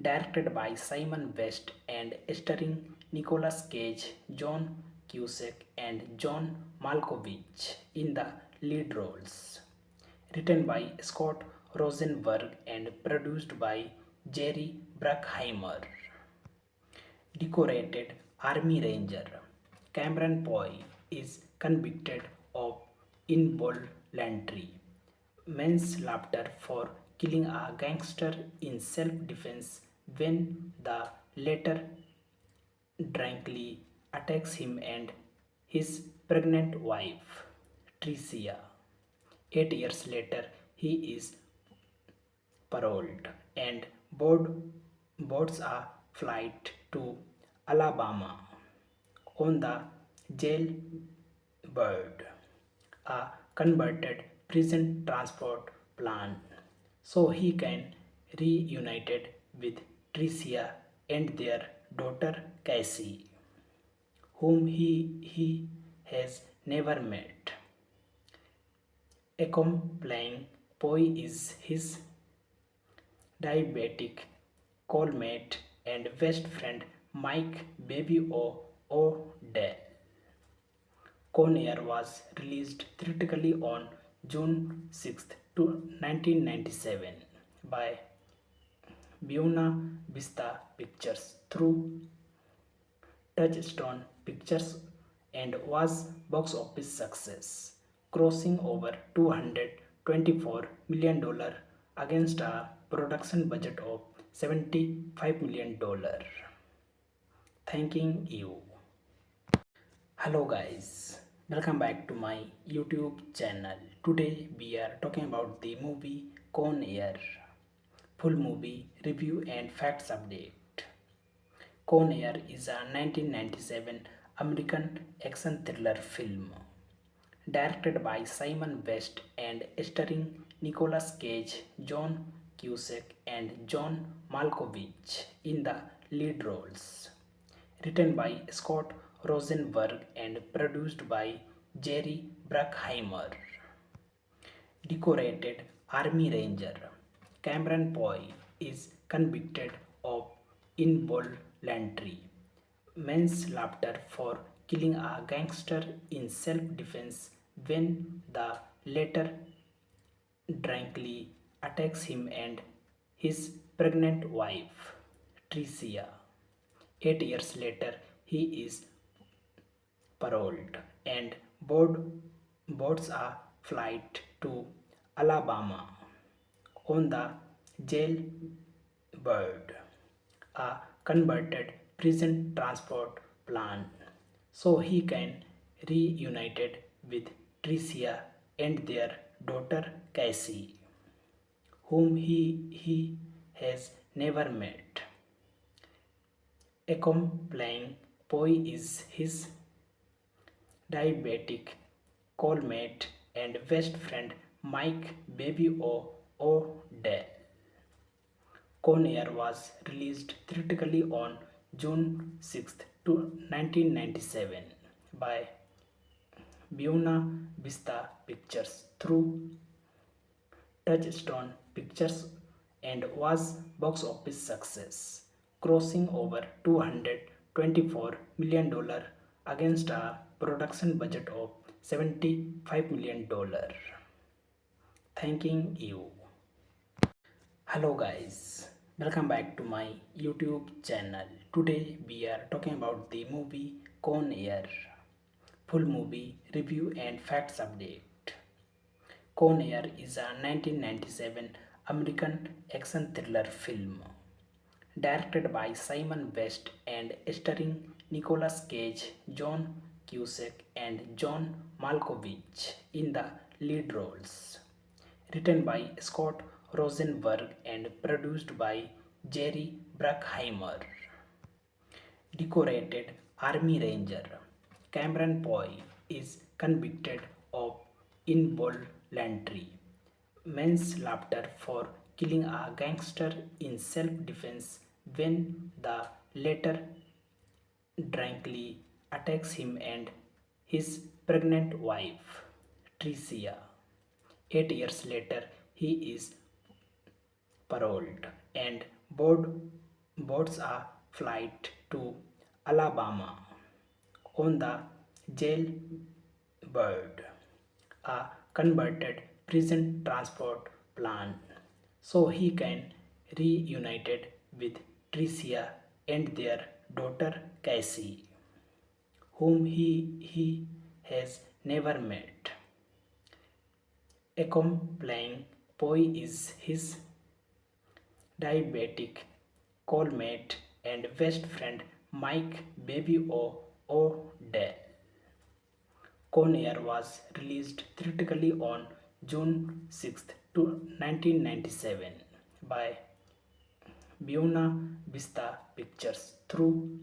directed by Simon West and starring Nicolas Cage, John Cusack, and John Malkovich in the lead roles. Written by Scott Rosenberg and produced by Jerry Bruckheimer. Decorated Army Ranger Cameron Poe is convicted of involuntary manslaughter for killing a gangster in self-defense when the latter drunkenly attacks him and his pregnant wife, Tricia. 8 years later, he is paroled and boards a flight to Alabama on the Jailbird, a converted prison transport plan, so he can reunited with Tricia and their daughter Cassie, whom he has never met. Accompanying Poe is his diabetic callmate and best friend Mike Baby O'Dell. Con Air was released theatrically on June 6, 1997 by Buena Vista Pictures through Touchstone Pictures and was box office success, crossing over $224 million against a production budget of $75 million. Thanking you. Hello guys, welcome back to my YouTube channel. Today we are talking about the movie Con Air. Full movie review and facts update. Con Air is a 1997 American action thriller film directed by Simon West and starring Nicolas Cage, John Cusack, and John Malkovich in the lead roles. Written by Scott Rosenberg and produced by Jerry Bruckheimer. Decorated Army Ranger Cameron Poe is convicted of involuntary manslaughter for killing a gangster in self-defense when the latter drunkenly attacks him and his pregnant wife, Tricia. 8 years later, he is paroled and boards a flight to Alabama on the Jailbird, a converted prison transport plan, so he can reunited with Tricia and their daughter Cassie, whom he has never met. Accompanying Poe is his diabetic callmate and best friend Mike Baby O'Dell. Con Air was released theatrically on June 6, 1997 by Buena Vista Pictures through Touchstone Pictures and was box office success, crossing over $224 million against a production budget of $75 million. Thanking you. Hello guys, welcome back to my YouTube channel. Today we are talking about the movie Con Air. Full movie review and facts update. Con Air is a 1997 American action thriller film directed by Simon West and starring Nicolas Cage, John Cusack, and John Malkovich in the lead roles. Written by Scott Rosenberg and produced by Jerry Bruckheimer. Decorated Army Ranger Cameron Poe is convicted of involuntary manslaughter for killing a gangster in self-defense when the latter drunkenly attacks him and his pregnant wife, Tricia. 8 years later, he is paroled and boards a flight to Alabama on the Jailbird, a converted prison transport plan, so he can reunited with Tricia and their daughter Cassie, whom he has never met. Accompanying Poe is his diabetic callmate and best friend Mike Baby O'Dell. Con Air was released theatrically on June 6, 1997 by Buena Vista Pictures through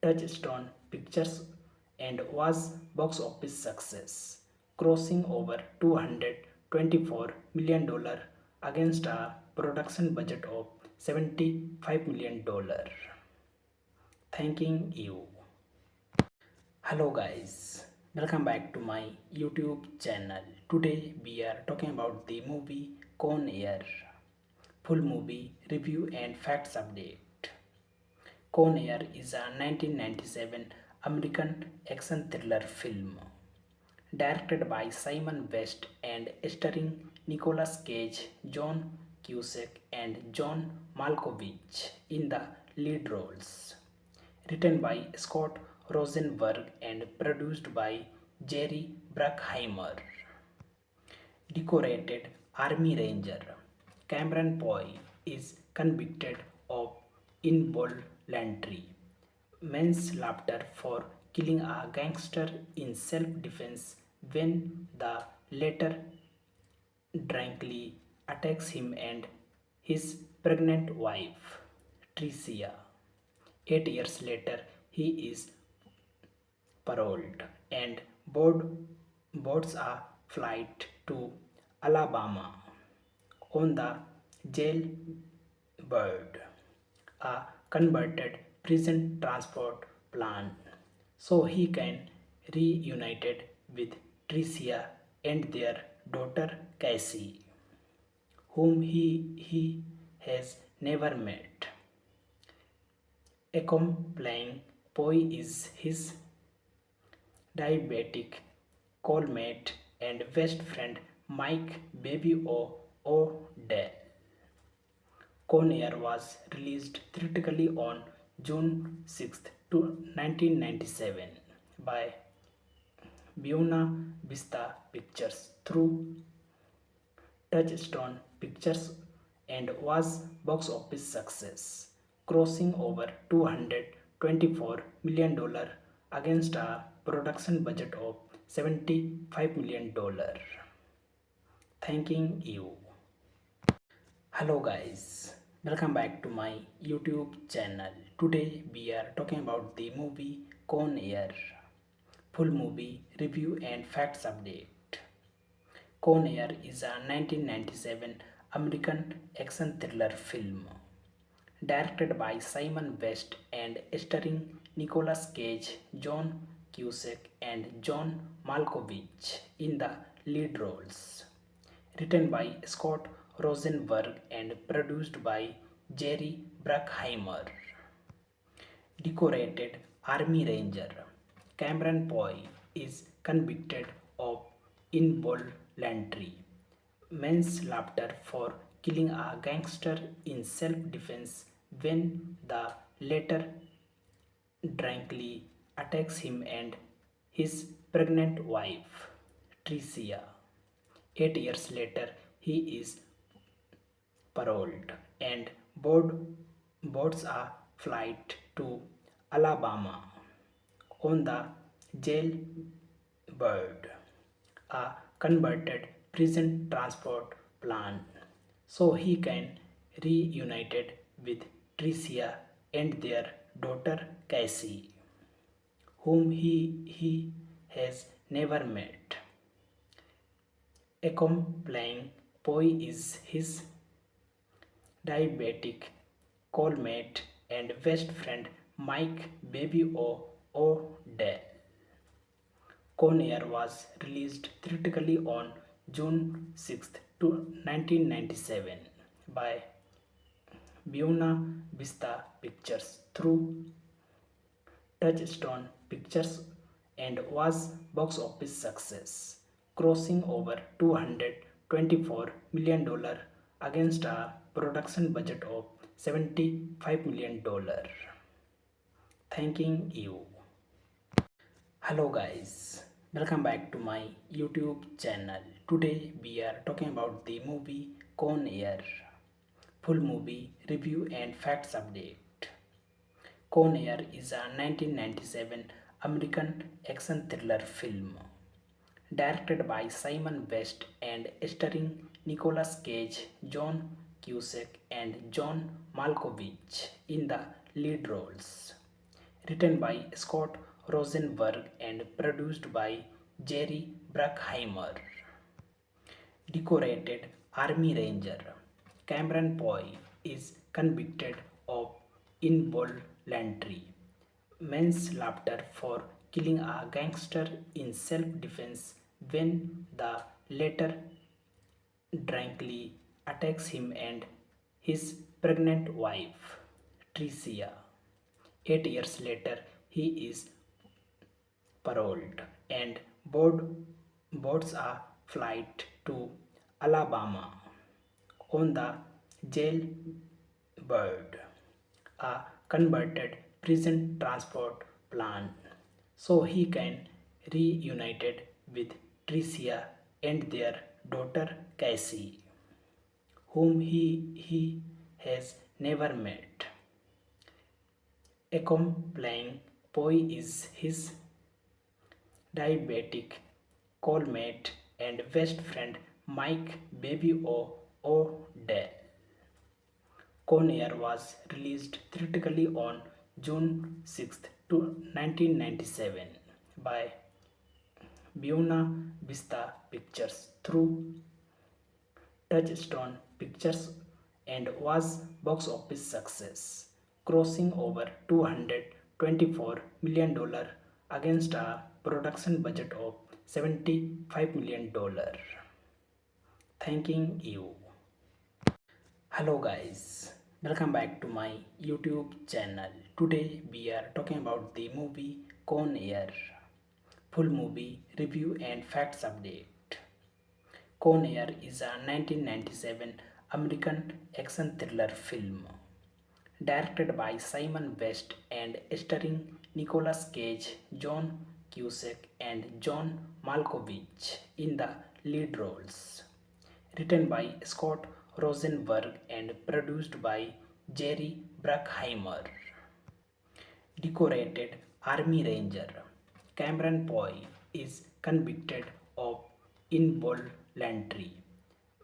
Touchstone Pictures and was box office success, crossing over $224 million against a production budget of $75 million. Thanking you. Hello guys, welcome back to my YouTube channel. Today we are talking about the movie Con Air. Full movie review and facts update. Con Air is a 1997 American action thriller film directed by Simon West and starring Nicolas Cage, John Cusack, and John Malkovich in the lead roles. Written by Scott Rosenberg and produced by Jerry Bruckheimer. Decorated Army Ranger Cameron Poe is convicted of involuntary manslaughter for killing a gangster in self-defense when the latter drunkenly attacks him and his pregnant wife, Tricia. 8 years later, he is paroled and boards a flight to Alabama on the Jailbird, a converted prison transport plan, so he can reunited with Tricia and their daughter Cassie, whom he has never met. Accompanying Poi is his diabetic callmate and best friend Mike Baby O'Dell. Con Air was released theatrically on June 6, 1997 by Buena Vista Pictures through Touchstone Pictures and was box office success, crossing over $224 million against a production budget of $75 million. Thanking you. Hello guys, welcome back to my YouTube channel. Today we are talking about the movie Con Air. Full movie review and facts update. Con Air is a 1997 American action thriller film directed by Simon West and starring Nicolas Cage, John Cusack, and John Malkovich in the lead roles. Written by Scott Rosenberg and produced by Jerry Bruckheimer. Decorated Army Ranger Cameron Poe is convicted of involuntary manslaughter for killing a gangster in self-defense when the latter drunkenly attacks him and his pregnant wife, Tricia. 8 years later, he is paroled and boards a flight to Alabama on the Jailbird, a converted prison transport plan, so he can reunited with Tricia and their daughter Cassie, whom he has never met. Accompanying Poi is his diabetic callmate and best friend Mike Baby O'Dell. Con Air was released theatrically on June 6, 1997 by Buena Vista Pictures through Touchstone Pictures and was box office success, crossing over $224 million against a production budget of $75 million. Thanking you. Hello guys, welcome back to my YouTube channel. Today we are talking about the movie Con Air. Full movie review and facts update. Con Air is a 1997 American action thriller film directed by Simon West and starring Nicolas Cage, John Cusack, and John Malkovich in the lead roles. Written by Scott Rosenberg and produced by Jerry Bruckheimer. Decorated Army Ranger Cameron Poe is convicted of involuntary manslaughter for killing a gangster in self-defense when the latter drunkenly attacks him and his pregnant wife, Tricia. 8 years later, he is paroled and boards a flight to Alabama on the Jailbird, a converted prison transport plan, so he can reunited with Tricia and their daughter Cassie, whom he has never met. Accompanying Poi is his diabetic callmate and best friend Mike Baby O'Dell. Con Air was released theatrically on June 6, 1997 by Buena Vista Pictures through Touchstone Pictures and was box office success, crossing over $224 million against a production budget of $75 million. Thanking you. Hello guys, welcome back to my YouTube channel. Today we are talking about the movie Con Air. Full movie review and facts update. Con Air is a 1997 American action thriller film directed by Simon West and starring Nicolas Cage, John Cusack, and John Malkovich in the lead roles. Written by Scott Rosenberg and produced by Jerry Bruckheimer. Decorated Army Ranger Cameron Poe is convicted of involuntary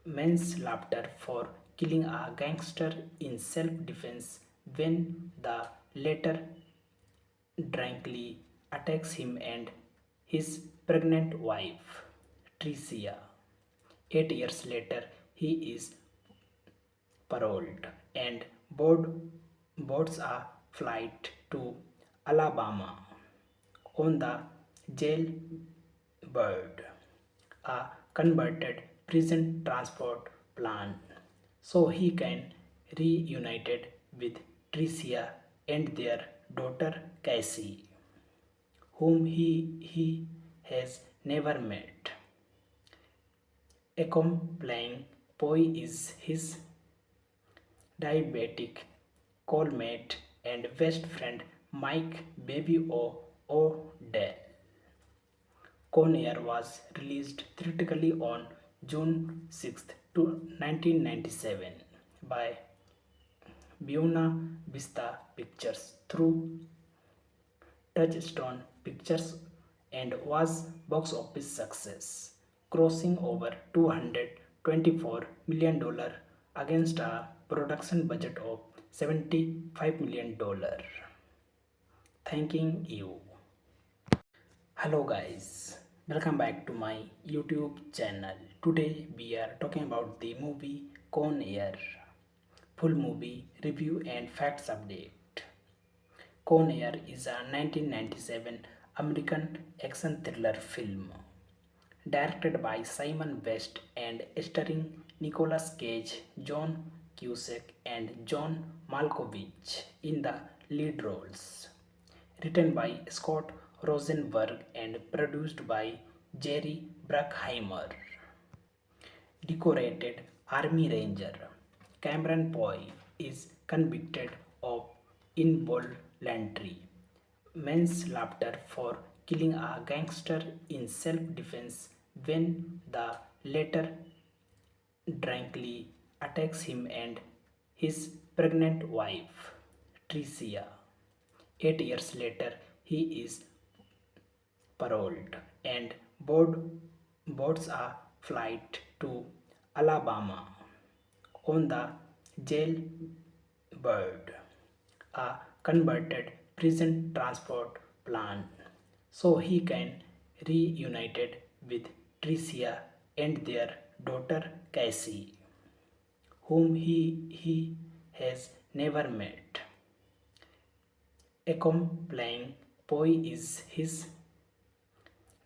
manslaughter for killing a gangster in self-defense when the latter drunkenly attacks him and his pregnant wife, Tricia. 8 years later, he is paroled and boards a flight to Alabama on the Jailbird, a converted prison transport plan, so he can reunited with Tricia and their daughter Cassie, whom he has never met. Accompanying Poe is his diabetic callmate and best friend Mike Baby O'Dell. Con Air was released theatrically on June 6, 1997 by Buena Vista Pictures through Touchstone Pictures and was box office success, crossing over $224 million against a production budget of $75 million. Thanking you. Hello guys, welcome back to my YouTube channel. Today we are talking about the movie Con Air. Full movie review and facts update. Con Air is a 1997 American action thriller film directed by Simon West and starring Nicolas Cage, John Cusack, and John Malkovich in the lead roles. Written by Scott Rosenberg and produced by Jerry Bruckheimer. Decorated Army Ranger Cameron Poe is convicted of involuntary manslaughter for killing a gangster in self-defense when the latter drunkenly attacks him and his pregnant wife, Tricia. 8 years later, he is paroled and boards a flight to Alabama on the Jailbird, a converted prison transport plan, so he can reunited with Tricia and their daughter Cassie, whom he has never met. Accompanying Poe is his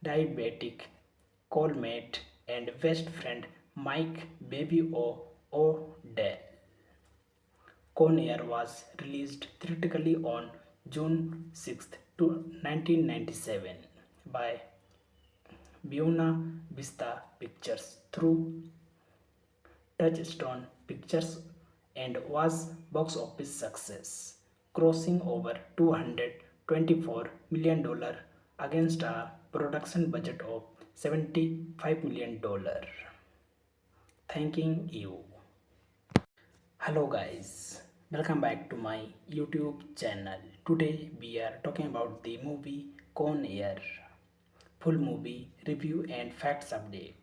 diabetic callmate and best friend Mike Baby O'Dell. Con Air was released theatrically on June 6, 1997 by Buena Vista Pictures through Touchstone Pictures and was box office success, crossing over $224 million against a production budget of $75 million. Thanking you. Hello guys, welcome back to my YouTube channel. Today we are talking about the movie Con Air. Full movie review and facts update.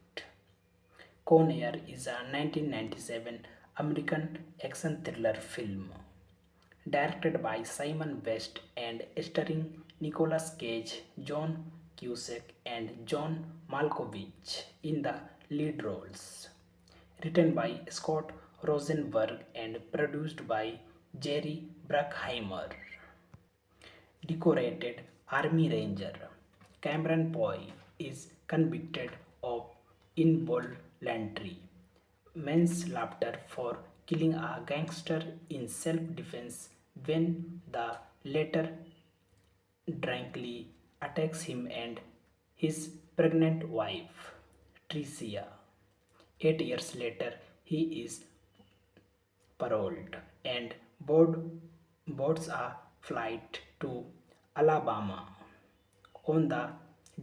Con Air is a 1997 American action thriller film directed by Simon West and starring Nicolas Cage, John Cusack, and John Malkovich in the lead roles. Written by Scott Rosenberg and produced by Jerry Bruckheimer. Decorated Army Ranger Cameron Poe is convicted of involuntary manslaughter for killing a gangster in self-defense when the latter drunkenly attacks him and his pregnant wife, Tricia. 8 years later, he is paroled and boards a flight to Alabama on the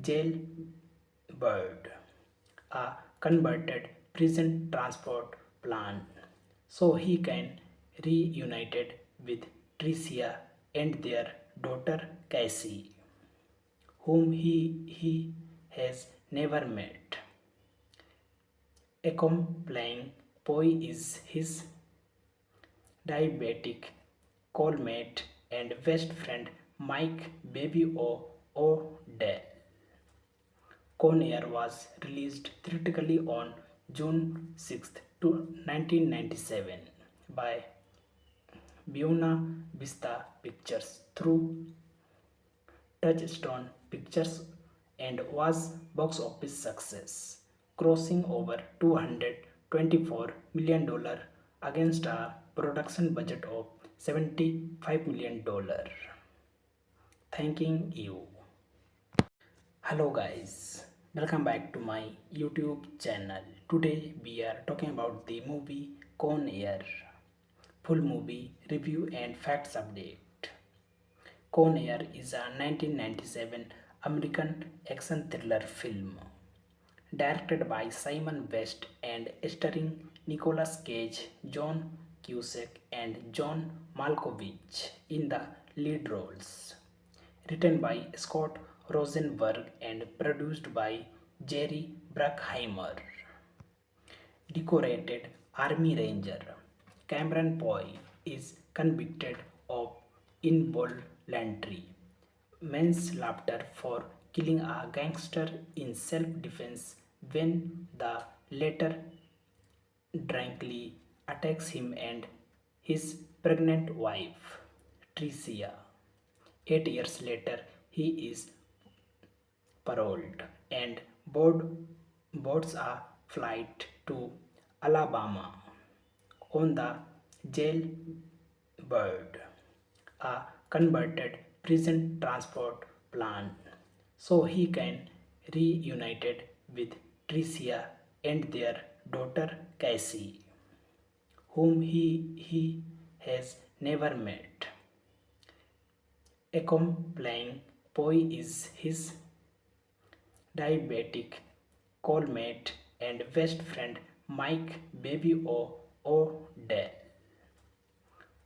Jailbird, a converted prison transport plan, so he can reunited with Tricia and their daughter Cassie, whom he has never met. Accompanying Poe is his diabetic cellmate and best friend Mike Baby O'Dell. Con Air was released theatrically on June 6, 1997 by Buena Vista Pictures through Touchstone Pictures and was box office success, crossing over $224 million against a production budget of $75 million. Thanking you. Hello guys, welcome back to my YouTube channel. Today we are talking about the movie Con Air. Full movie review and facts update. Con Air is a 1997 American action thriller film directed by Simon West and starring Nicolas Cage, John Cusack, and John Malkovich in the lead roles. Written by Scott Rosenberg and produced by Jerry Bruckheimer. Decorated Army Ranger Cameron Poe is convicted of involuntary manslaughter for killing a gangster in self-defense when the latter drunkenly attacks him and his pregnant wife, Tricia. 8 years later, he is paroled and boards a flight to Alabama on the Jailbird, a converted prison transport plan, so he can reunited with Tricia and their daughter Cassie, whom he has never met. Accompanying Poe is his diabetic cellmate and best friend Mike Baby O'Dell.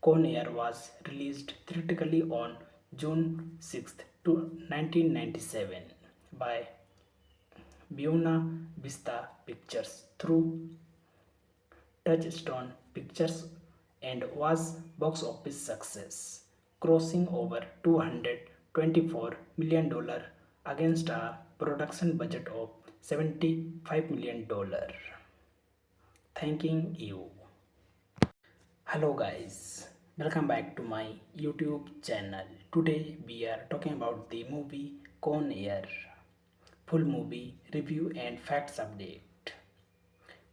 Con Air is a 1997 American action thriller film directed by Simon West and starring Nicolas Cage, John Cusack, and John Malkovich in the lead roles. Written by Scott Rosenberg and produced by Jerry Bruckheimer. Decorated Army Ranger Cameron Poe is convicted of involuntary manslaughter for killing a gangster in self-defense when the latter drunkenly attacks him and his pregnant wife, Tricia. 8 years later, he is paroled and boards a flight to Alabama on the Jailbird, a converted prison transport plan, so he can reunited with Tricia and their daughter Cassie, whom he has never met. Accompanying Poe is his diabetic cellmate and best friend Mike Baby O'Dell. Con Air was released theatrically on June 6, 1997 by Buena Vista Pictures through Touchstone Pictures and was box office success, crossing over $224 million against a production budget of $75 million. Thanking you. Hello guys, welcome back to my YouTube channel. Today we are talking about the movie Con Air. Full movie review and facts update.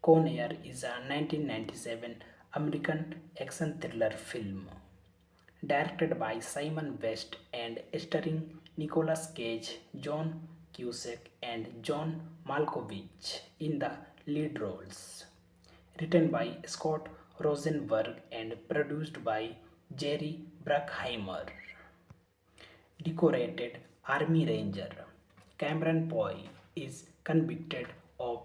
Con Air is a 1997 American action thriller film directed by Simon West and starring Nicolas Cage, John Cusack, and John Malkovich in the lead roles. Written by Scott Rosenberg and produced by Jerry Bruckheimer. Decorated Army Ranger Cameron Poe is convicted of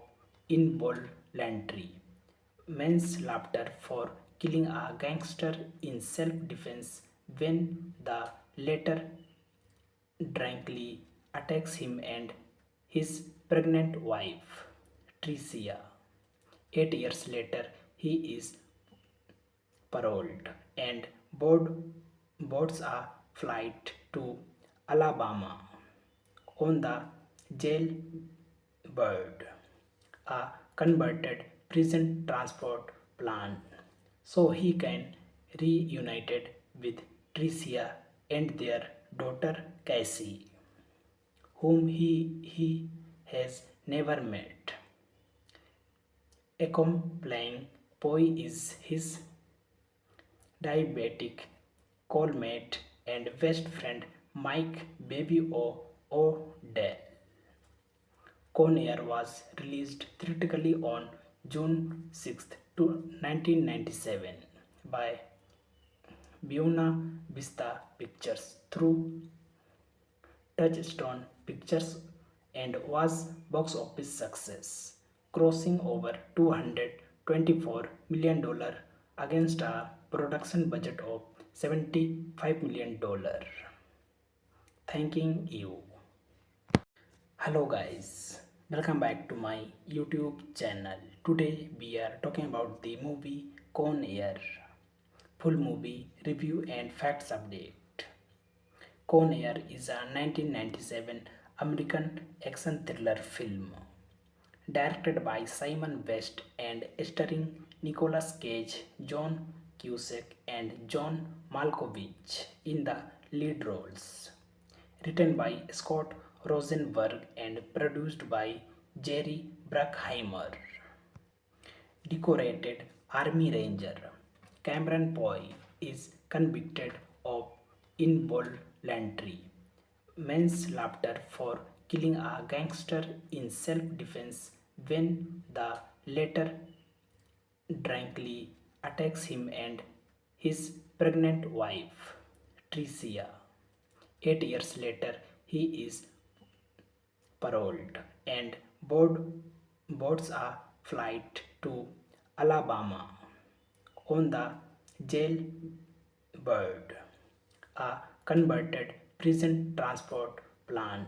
involuntary manslaughter for killing a gangster in self-defense when the latter drunkenly attacks him and his pregnant wife, Tricia. 8 years later, he is paroled and boards a flight to Alabama on the Jailbird, a converted prison transport plan, so he can reunited with Tricia and their daughter Cassie, whom he has never met. Accompanying Poi is his diabetic cellmate and best friend Mike Baby O'Dell. Con Air was released theatrically on June 6, 1997 by Buena Vista Pictures through Touchstone Pictures and was box office success, crossing over $224 million against a production budget of $75 million. Thanking you. Hello guys, welcome back to my YouTube channel. Today we are talking about the movie Con Air. Full movie review and facts update. Con Air is a 1997 American action thriller film directed by Simon West and starring Nicolas Cage, John Cusack, and John Malkovich in the lead roles. Written by Scott Rosenberg and produced by Jerry Bruckheimer. Decorated Army Ranger Cameron Poe is convicted of involuntary manslaughter for killing a gangster in self-defense when the latter drunkenly attacks him and his pregnant wife, Tricia. 8 years later, he is paroled and boards a flight to Alabama on the Jailbird, a converted prison transport plan,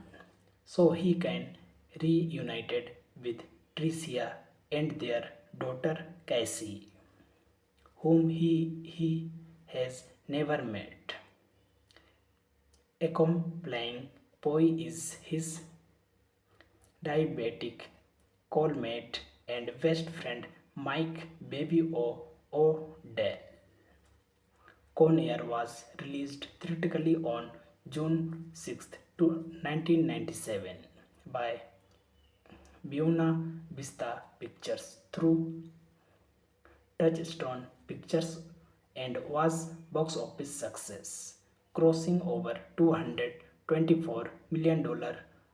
so he can reunited with Tricia and their daughter Cassie, whom he has never met. Accompanying Poi is his diabetic cellmate and best friend Mike Baby O'Dell. Con Air was released theatrically on June 6, 1997 by Buena Vista Pictures through Touchstone Pictures and was box office success, crossing over $224 million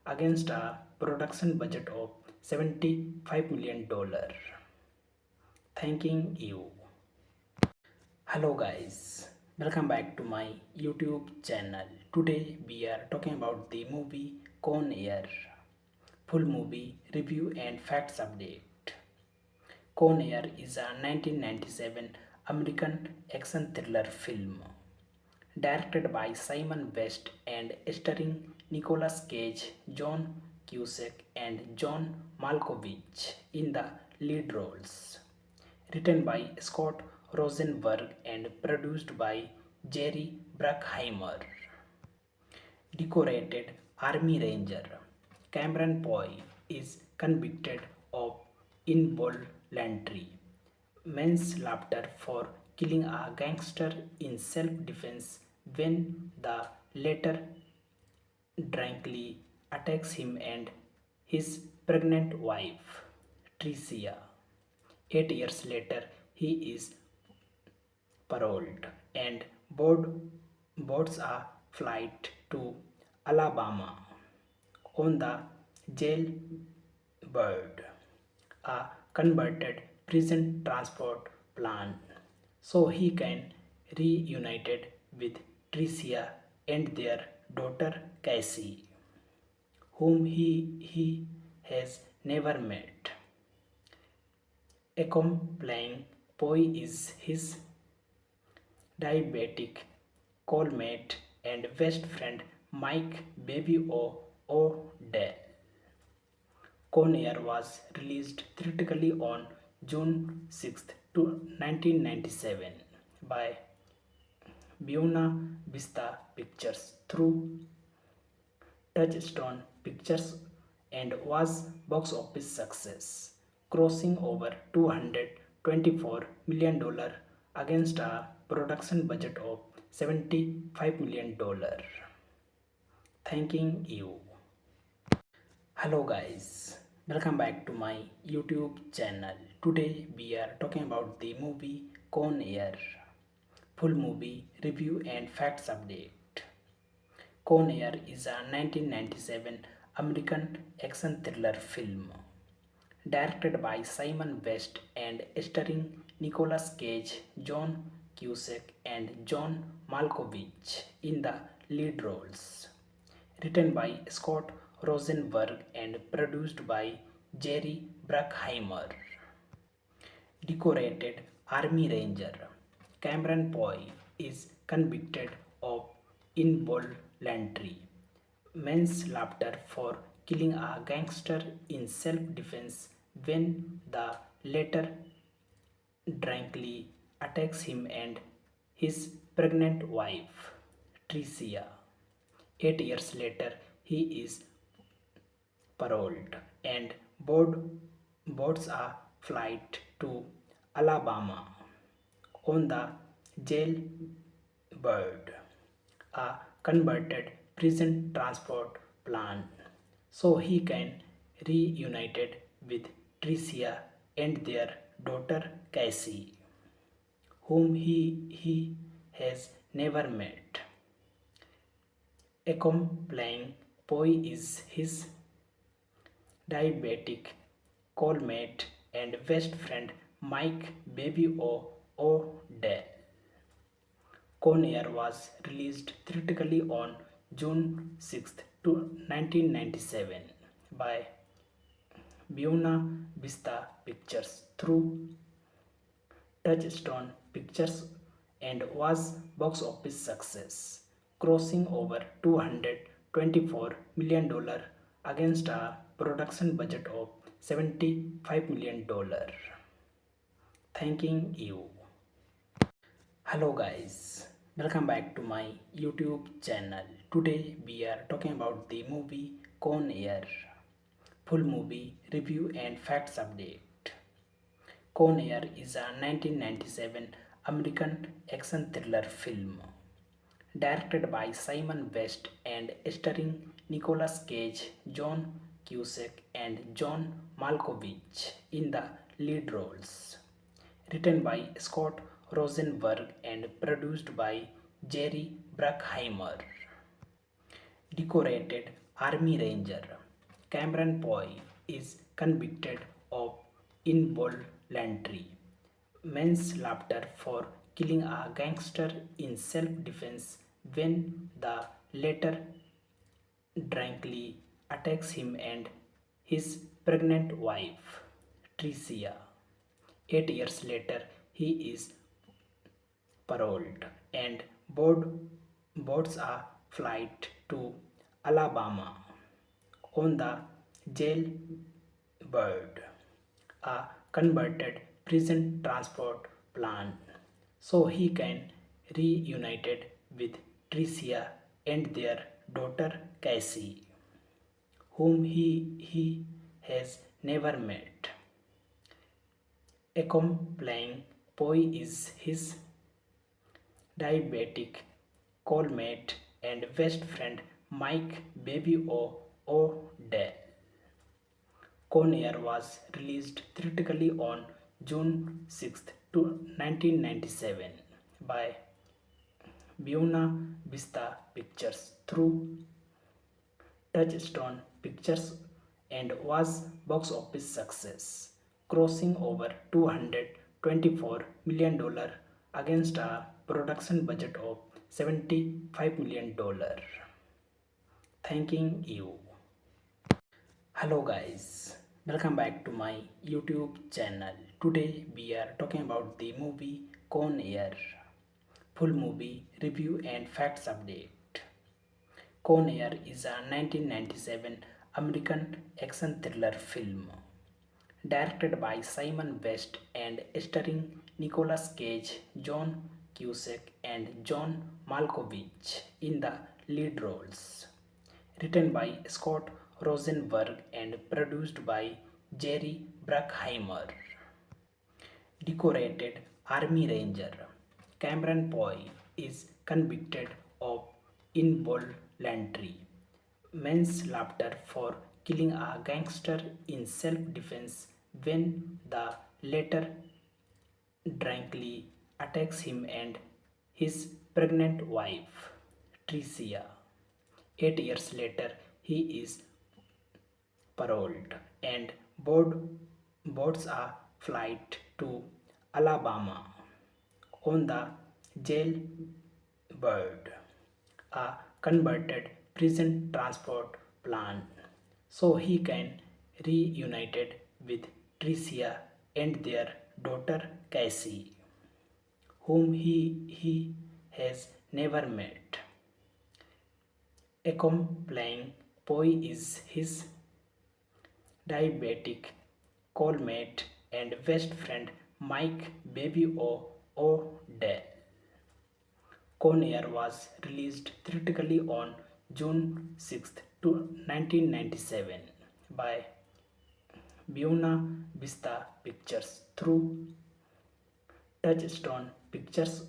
against a production budget of $75 million. Thanking you. Hello guys, welcome back to my YouTube channel. Today we are talking about the movie Con Air. Full movie review and facts update. Con Air is a 1997 American action thriller film directed by Simon West and starring Nicolas Cage, John Cusack, and John Malkovich in the lead roles. Written by Scott Rosenberg and produced by Jerry Bruckheimer. Decorated Army Ranger Cameron Poe is convicted of involuntary manslaughter for killing a gangster in self-defense when the latter drunkenly attacks him and his pregnant wife, Tricia. 8 years later, he is paroled and boards a flight to Alabama on the Jailbird, a converted prison transport plan, so he can reunited with Tricia and their daughter Cassie, whom he has never met. Accompanying Poi is his diabetic cellmate and best friend Mike Baby O'Dell. Con Air was released theatrically on June 6, 1997 by Buena Vista Pictures through Touchstone Pictures and was box office success, crossing over $224 million against a production budget of $75 million. Thanking you. Hello guys, welcome back to my YouTube channel. Today we are talking about the movie Con Air. Full movie review and facts update. Con Air is a 1997 American action thriller film directed by Simon West and starring Nicolas Cage, John Cusack and John Malkovich in the lead roles. Written by Scott Rosenberg and produced by Jerry Bruckheimer. Decorated Army Ranger Cameron Poe is convicted of involuntary manslaughter for killing a gangster in self-defense when the latter drunkenly attacks him and his pregnant wife, Tricia. 8 years later, he is paroled and boards a flight to Alabama on the Jailbird, a converted prison transport plan, so he can reunited with Tricia and their daughter Cassie, whom he has never met. Accompanying Poe is his diabetic callmate and best friend Mike Baby O'Dell. Con Air was released theatrically on June 6, 1997 by Buena Vista Pictures through Touchstone Pictures and was box office success, crossing over $224 million against a production budget of $75 million. Thanking you. Hello guys, welcome back to my YouTube channel. Today we are talking about the movie Con Air. Full movie review and facts update. Con Air is a 1997 American action thriller film directed by Simon West and starring Nicolas Cage, John Cusack and John Malkovich in the lead roles. Written by Scott Rosenberg and produced by Jerry Bruckheimer. Decorated Army Ranger Cameron Poe is convicted of involuntary manslaughter for killing a gangster in self-defense when the latter drunkenly attacks him and his pregnant wife, Tricia. 8 years later, he is paroled and boards a flight to Alabama on the Jailbird, a converted prison transport plan, so he can reunited with Tricia and their daughter Cassie, whom he has never met. Accompanying Poe is his diabetic callmate and best friend Mike Baby O'Dell. Con Air was released theatrically on June 6, 1997 by Buena Vista Pictures through Touchstone Pictures and was box office success, crossing over $224 million against a production budget of $75 million. Thanking you. Hello guys, welcome back to my YouTube channel. Today we are talking about the movie Con Air. Full movie review and facts update. Con Air is a 1997 American action thriller film directed by Simon West and starring Nicolas Cage, John Cusack and John Malkovich in the lead roles. Written by Scott Rosenberg and produced by Jerry Bruckheimer. Decorated Army Ranger Cameron Poe is convicted of involuntary manslaughter for killing a gangster in self-defense when the latter drunkenly attacks him and his pregnant wife, Tricia. 8 years later, he is paroled and boards a flight to Alabama on the Jailbird, a converted prison transport plan, so he can reunited with Tricia and their daughter Cassie, whom he has never met. Accompanying Poi is his diabetic callmate and best friend Mike Baby O'Dell. Con Air was released theatrically on June 6, 1997 by Buena Vista Pictures through Touchstone Pictures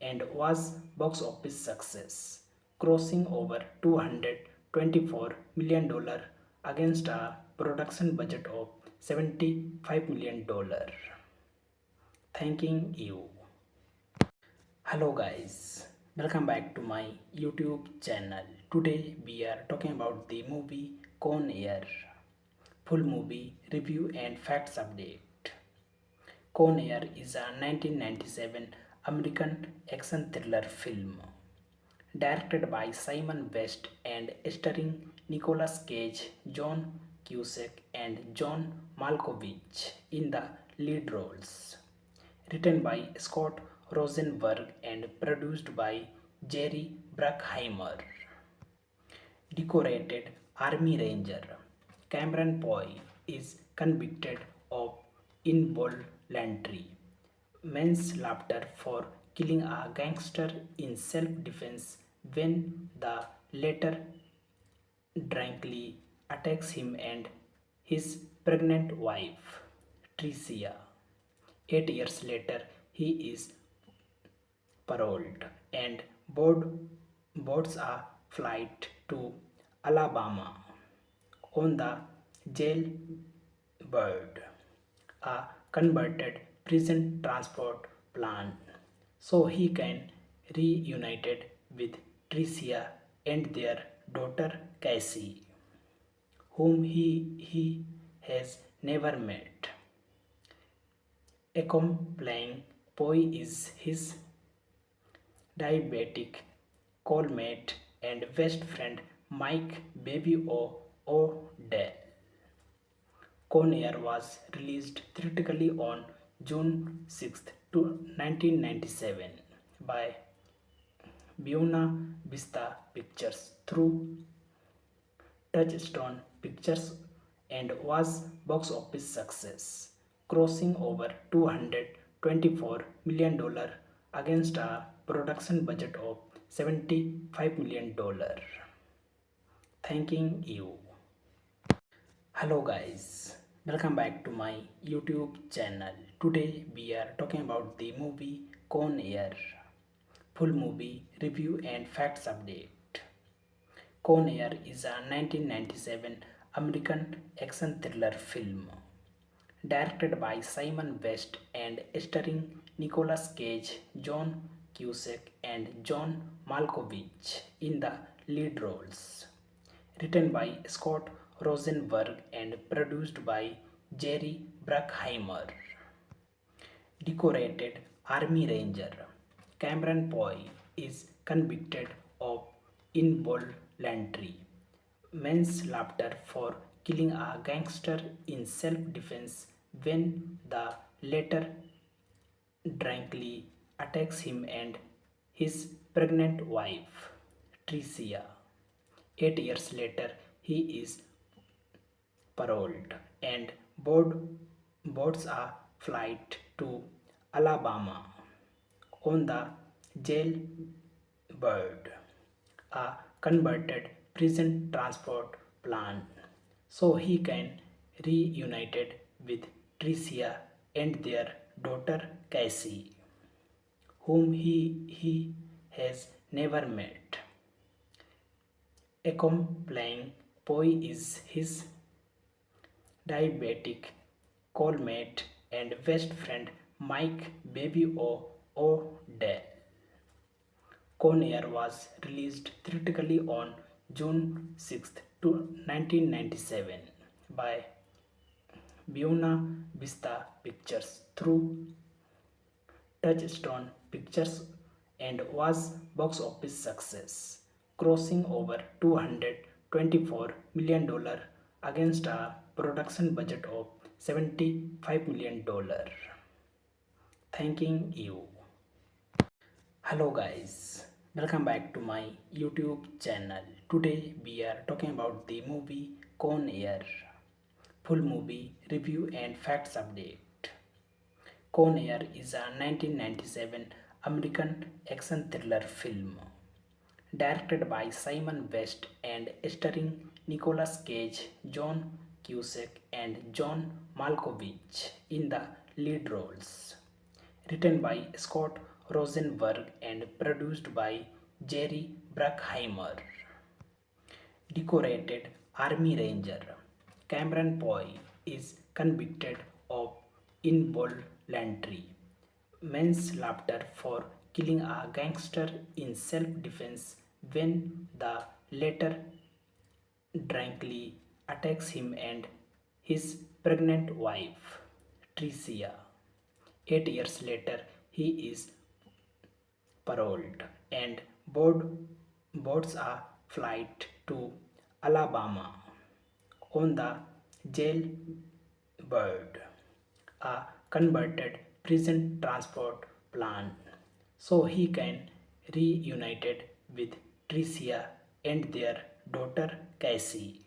and was box office success, crossing over $224 million against a production budget of $75 million. Thanking you. Hello guys, welcome back to my YouTube channel. Today we are talking about the movie Con Air. Full movie review and facts update. Con Air is a 1997 American action thriller film directed by Simon West and starring Nicolas Cage, John Cusack, and John Malkovich in the lead roles. Written by Scott Rosenberg and produced by Jerry Bruckheimer. Decorated Army Ranger Cameron Poe is convicted of involuntary manslaughter for killing a gangster in self-defense when the latter drunkenly attacks him and his pregnant wife, Tricia. 8 years later, he is paroled and boards a flight to Alabama on the Jailbird, a converted prison transport plan, so he can reunited with Tricia and their daughter Cassie, whom he has never met. Accompanying Poi is his diabetic callmate and best friend Mike Baby O'Dell. Con Air was released theatrically on June 6, 1997 by Buena Vista Pictures through Touchstone Pictures and was box office success, crossing over $224 million against a production budget of $75 million. Thanking you. Hello guys, welcome back to my YouTube channel. Today we are talking about the movie Con Air. Full movie review and facts update. Con Air is a 1997 American action thriller film directed by Simon West and starring Nicolas Cage, John Cusack, and John Malkovich in the lead roles. Written by Scott Rosenberg and produced by Jerry Bruckheimer. Decorated Army Ranger Cameron Poe is convicted of involuntary manslaughter for killing a gangster in self-defense when the latter drunkenly attacks him and his pregnant wife, Tricia. 8 years later, he is paroled and boards a flight to Alabama on the Jailbird, a converted prison transport plan, so he can reunited with Tricia and their daughter Cassie, whom he has never met. Accompanying Poi is his diabetic, Colmate, and best friend Mike Baby O'Dell. Con Air was released theatrically on June 6, 1997 by Buena Vista Pictures through Touchstone Pictures and was box office success, crossing over $224 million against a production budget of $75 million. Thanking you. Hello guys, welcome back to my YouTube channel. Today we are talking about the movie Con Air. Full movie review and facts update. Con Air is a 1997 American action thriller film directed by Simon West and starring Nicolas Cage, John Cusack, and John Malkovich in the lead roles. Written by Scott Rosenberg and produced by Jerry Bruckheimer. Decorated Army Ranger Cameron Poe is convicted of involuntary manslaughter for killing a gangster in self-defense when the latter drunkenly attacks him and his pregnant wife, Tricia. 8 years later, he is paroled and boards a flight to Alabama on the Jailbird, a converted prison transport plan, so he can reunited with Tricia and their daughter Cassie,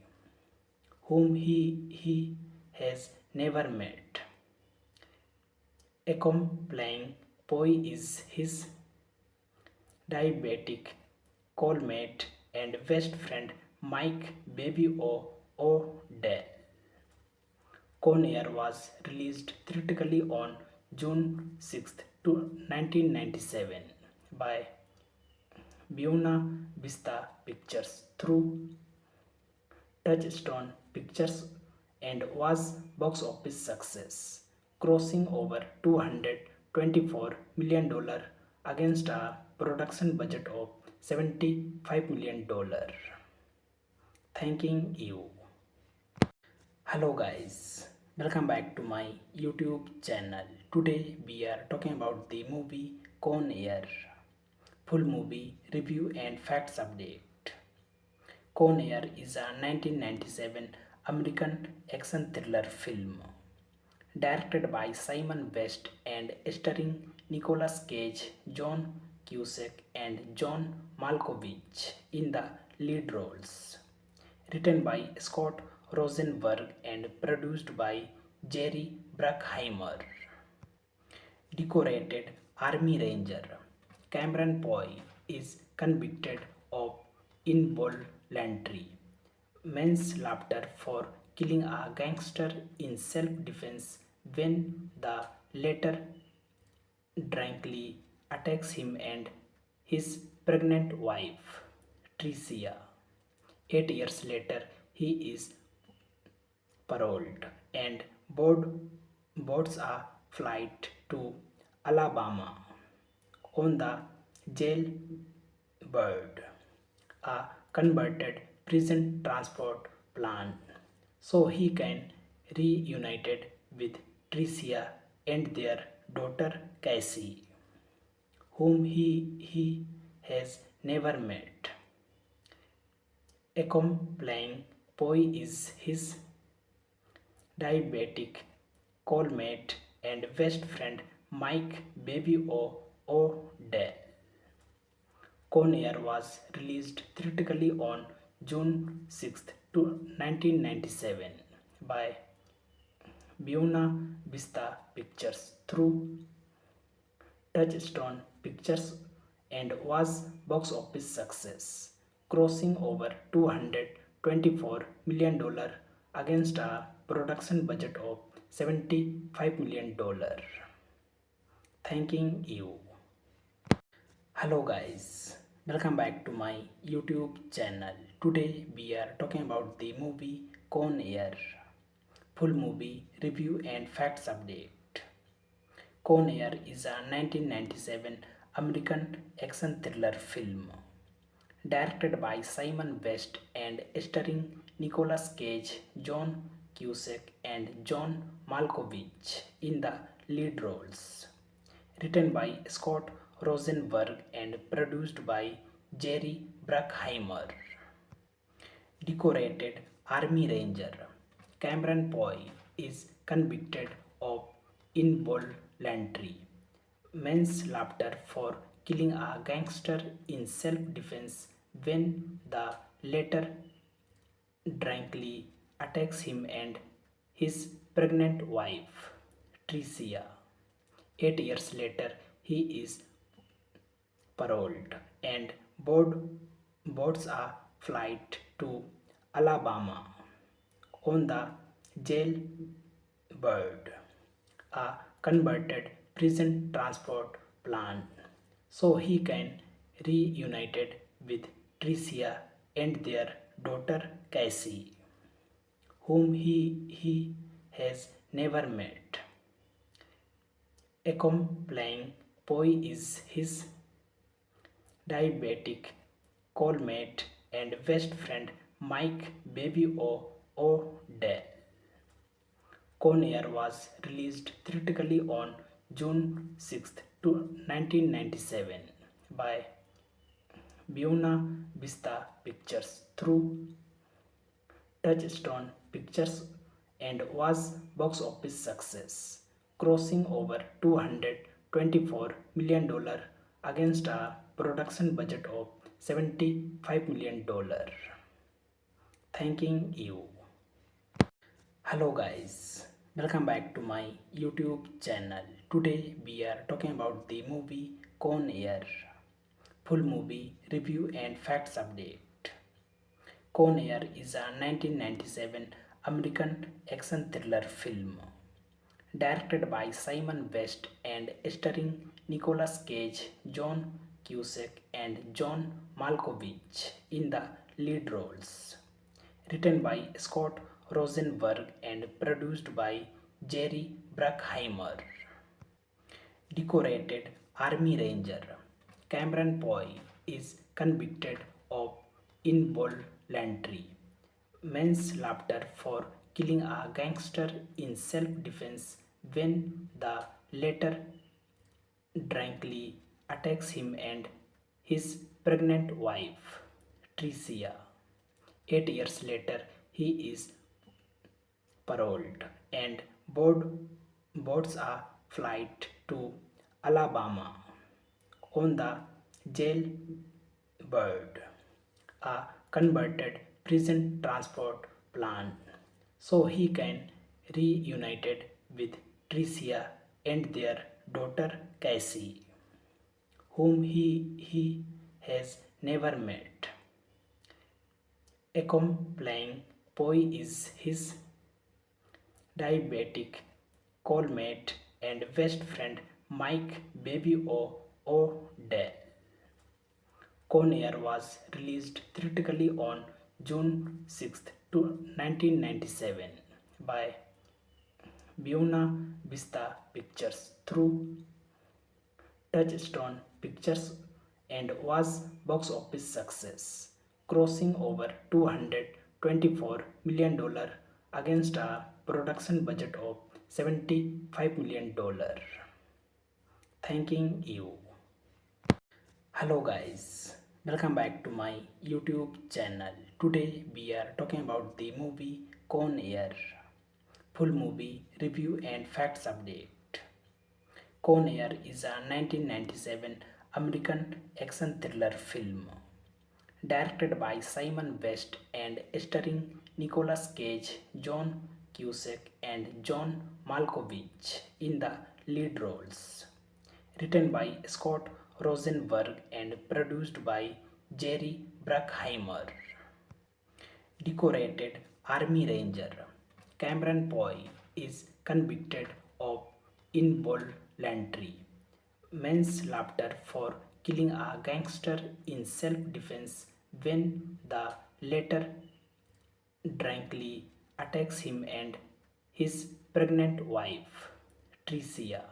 whom he has never met. Accompanying Poe is his diabetic, Colmate, and best friend Mike Baby O'Dell. Con Air was released theatrically on June 6, 1997 by Buena Vista Pictures through Touchstone Pictures and was box office success, crossing over $224 million against a production budget of $75 million. Thanking you. Hello guys, welcome back to my YouTube channel. Today we are talking about the movie Con Air. Full movie review and facts update. Con Air is a 1997 American action thriller film directed by Simon West and starring Nicolas Cage, John Cusack, and John Malkovich in the lead roles. Written by Scott Rosenberg and produced by Jerry Bruckheimer. Decorated Army Ranger Cameron Poe is convicted of involuntary manslaughter for killing a gangster in self-defense when the latter drunkenly attacks him and his pregnant wife, Tricia. 8 years later, he is paroled and boards a flight to Alabama on the Jailbird, a converted prison transport plan, so he can reunited with Tricia and their daughter Cassie, whom he has never met. Accompanying Poe is his diabetic, Colmate, and best friend Mike Baby O'Dell. Con Air was released theatrically on June 6, 1997 by Buena Vista Pictures through Touchstone Pictures and was box office success, crossing over $224 million against a production budget of $75 million. Thanking you. Hello guys, welcome back to my YouTube channel. Today we are talking about the movie Con Air. full movie review and facts update. Con Air is a 1997 American action thriller film directed by Simon West and starring Nicolas Cage, John Cusack, and John Malkovich in the lead roles. Written by Scott Rosenberg and produced by Jerry Bruckheimer. Decorated Army Ranger Cameron Poe is convicted of involuntary manslaughter for killing a gangster in self-defense when the latter drunkenly attacks him and his pregnant wife, Tricia. 8 years later, he is paroled and boards a flight to Alabama on the Jailbird, a converted prison transport plan, so he can reunited with Tricia and their daughter Cassie, whom he has never met. Accompanying Poe is his diabetic callmate and best friend Mike Baby O'Dell. Con Air was released theatrically on June 6, 1997 by Buena Vista Pictures through Touchstone Pictures and was box office success, crossing over $224 million against a production budget of $75 million. Thanking you. Hello guys, welcome back to my YouTube channel. Today we are talking about the movie Con Air, full movie review and facts update. Con Air is a 1997 American action thriller film directed by Simon West and starring Nicolas Cage, John Cusack, and John Malkovich in the lead roles. Written by Scott Rosenberg and produced by Jerry Bruckheimer. Decorated Army Ranger Cameron Poe is convicted of involuntary manslaughter for killing a gangster in self-defense when the latter drunkenly attacks him and his pregnant wife, Tricia. 8 years later, he is paroled and boards a flight to Alabama on the Jailbird, a converted prison transport plan, so he can reunited with Tricia and their daughter Cassie, whom he has never met. Accompanying Poe is his diabetic callmate and best friend Mike Baby O'Dell. Con Air was released theatrically on June 6, 1997 by Buena Vista Pictures through Touchstone Pictures and was box office success, crossing over $224 million against a production budget of $75 million. Thanking you. Hello guys, welcome back to my YouTube channel. Today we are talking about the movie Con Air, full movie review and facts update. Con Air is a 1997 American action thriller film directed by Simon West and starring Nicolas Cage, John Cusack, and John Malkovich in the lead roles. Written by Scott Rosenberg and produced by Jerry Bruckheimer. Decorated Army Ranger Cameron Poe is convicted of involuntary manslaughter for killing a gangster in self-defense when the latter drunkenly attacks him and his pregnant wife, Tricia.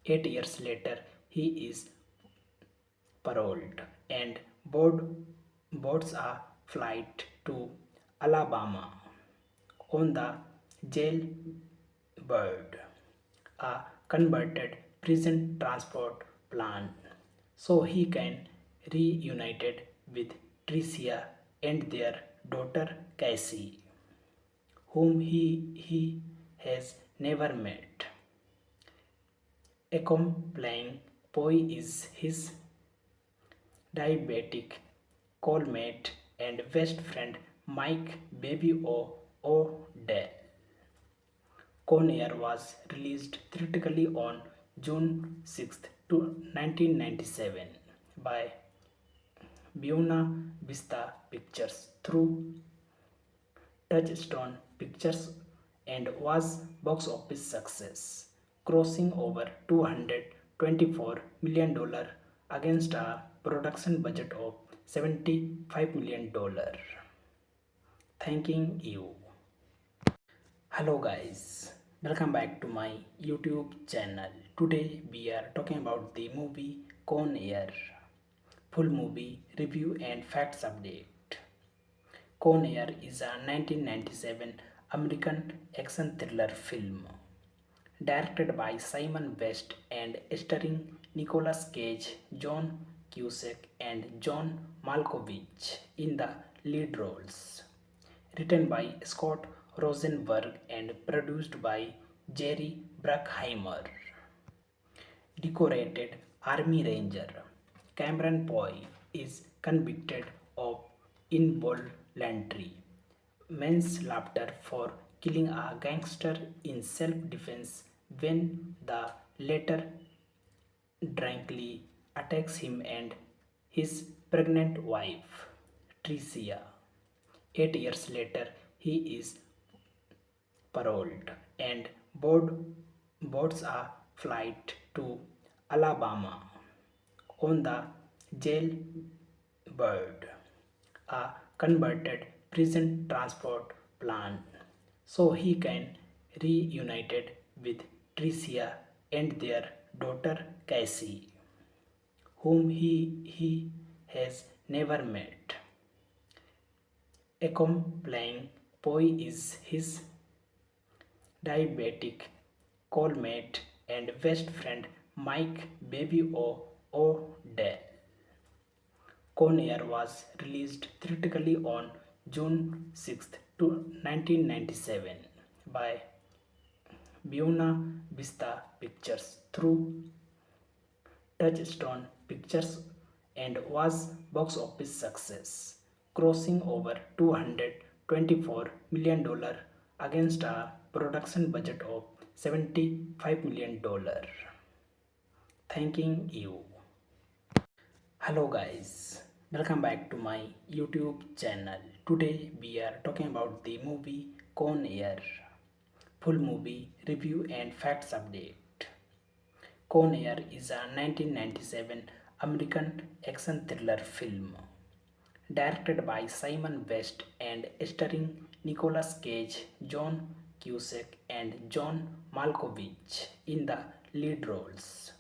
8 years later, he is paroled and boards a flight to Alabama on the Jailbird, a converted prison transport plan, so he can reunited with Tricia and their daughter Cassie, whom he has never met. Accompanying Poi is his diabetic callmate and best friend Mike Baby O'Dell. Con Air was released theatrically on June 6, 1997 by Buena Vista Pictures through Touchstone Pictures and was box office success, crossing over $224 million against a production budget of $75 million. Thanking you. Hello guys, welcome back to my YouTube channel. Today we are talking about the movie Con Air. Full movie review and facts update. Con Air is a 1997 American action thriller film directed by Simon West and starring Nicolas Cage, John Cusack, and John Malkovich in the lead roles. Written by Scott Rosenberg and produced by Jerry Bruckheimer. Decorated Army Ranger Cameron Poe is convicted of involuntary manslaughter for killing a gangster in self-defense when the latter drunkenly attacks him and his pregnant wife, Tricia. 8 years later, he is paroled and boards a flight to Alabama on the Jailbird, a converted prison transport plan, so he can reunited with Tricia and their daughter Cassie, whom he has never met. Accompanying Poi is his diabetic callmate and best friend Mike Baby O'Dell. Con Air was released theatrically on June 6, 1997 by Buena Vista Pictures through Touchstone Pictures and was box office success, crossing over $224 million against a production budget of $75 million. Thanking you. Hello guys, welcome back to my YouTube channel. Today we are talking about the movie Con Air. Full movie review and facts update. Con Air is a 1997 American action thriller film directed by Simon West and starring Nicolas Cage, John Cusack, and John Malkovich in the lead roles.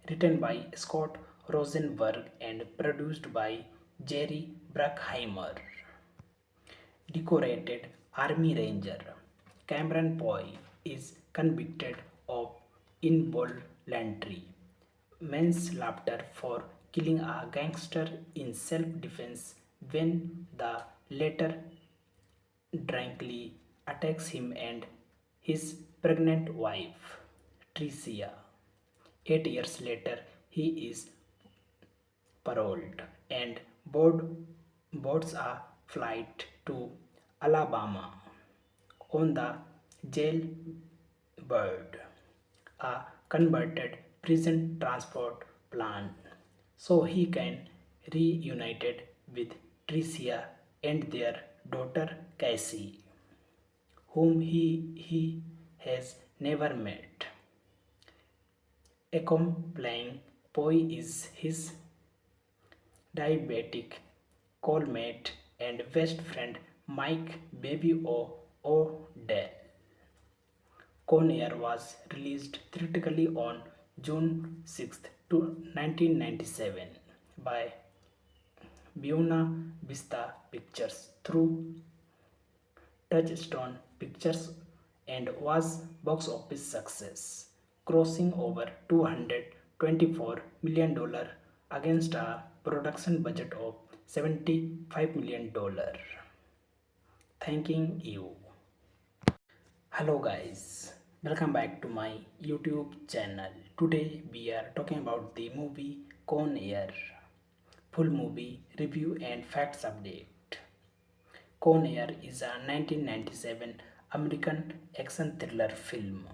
Written by Scott Rosenberg and produced by Jerry Bruckheimer. Decorated Army Ranger Cameron Poe is convicted of involuntary manslaughter for killing a gangster in self-defense when the latter drunkenly attacks him and his pregnant wife, Tricia. 8 years later, he is paroled and boards a flight to Alabama on the Jailbird, a converted prison transport plan, so he can reunited with Tricia and their daughter Cassie, whom he has never met. Accompanying Poi is his diabetic callmate and best friend Mike Baby O'Dell. Con Air was released theatrically on June 6, 1997 by Buena Vista Pictures through Touchstone Pictures and was box office success, crossing over $224 million against a production budget of $75 million. Thanking you. Hello guys, welcome back to my YouTube channel. Today we are talking about the movie Con Air. Full movie review and facts update. Con Air is a 1997 American action thriller film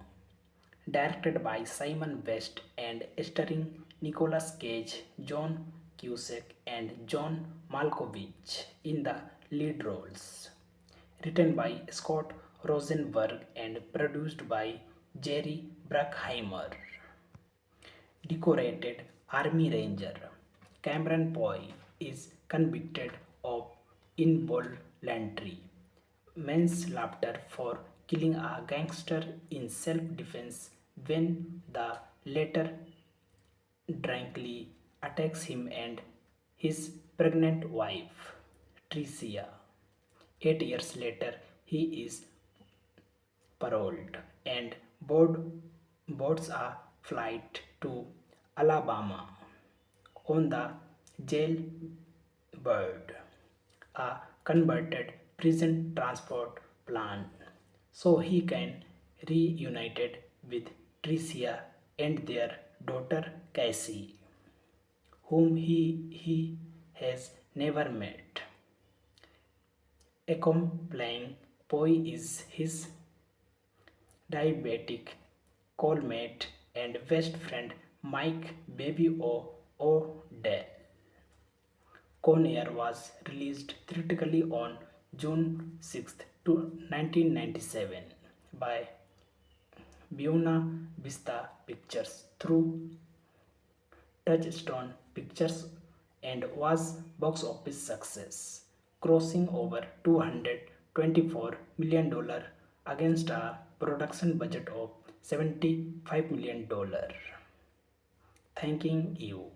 directed by Simon West and starring Nicolas Cage, John Cusack, and John Malkovich in the lead roles. Written by Scott Rosenberg and produced by Jerry Bruckheimer. Decorated Army Ranger Cameron Poe is convicted of involuntary manslaughter for killing a gangster in self-defense when the latter drunkenly attacks him and his pregnant wife, Tricia. 8 years later, he is paroled and boards a flight to Alabama on the Jailbird, a converted prison transport plan, so he can reunited with Tricia and their daughter Cassie, whom he has never met. Accompanying Poe is his diabetic callmate and best friend Mike Baby O'Dell. Con Air was released theatrically on June 6, 1997 by Buena Vista Pictures through Touchstone Pictures and was box office success, crossing over $224 million against a production budget of $75 million. Thanking you.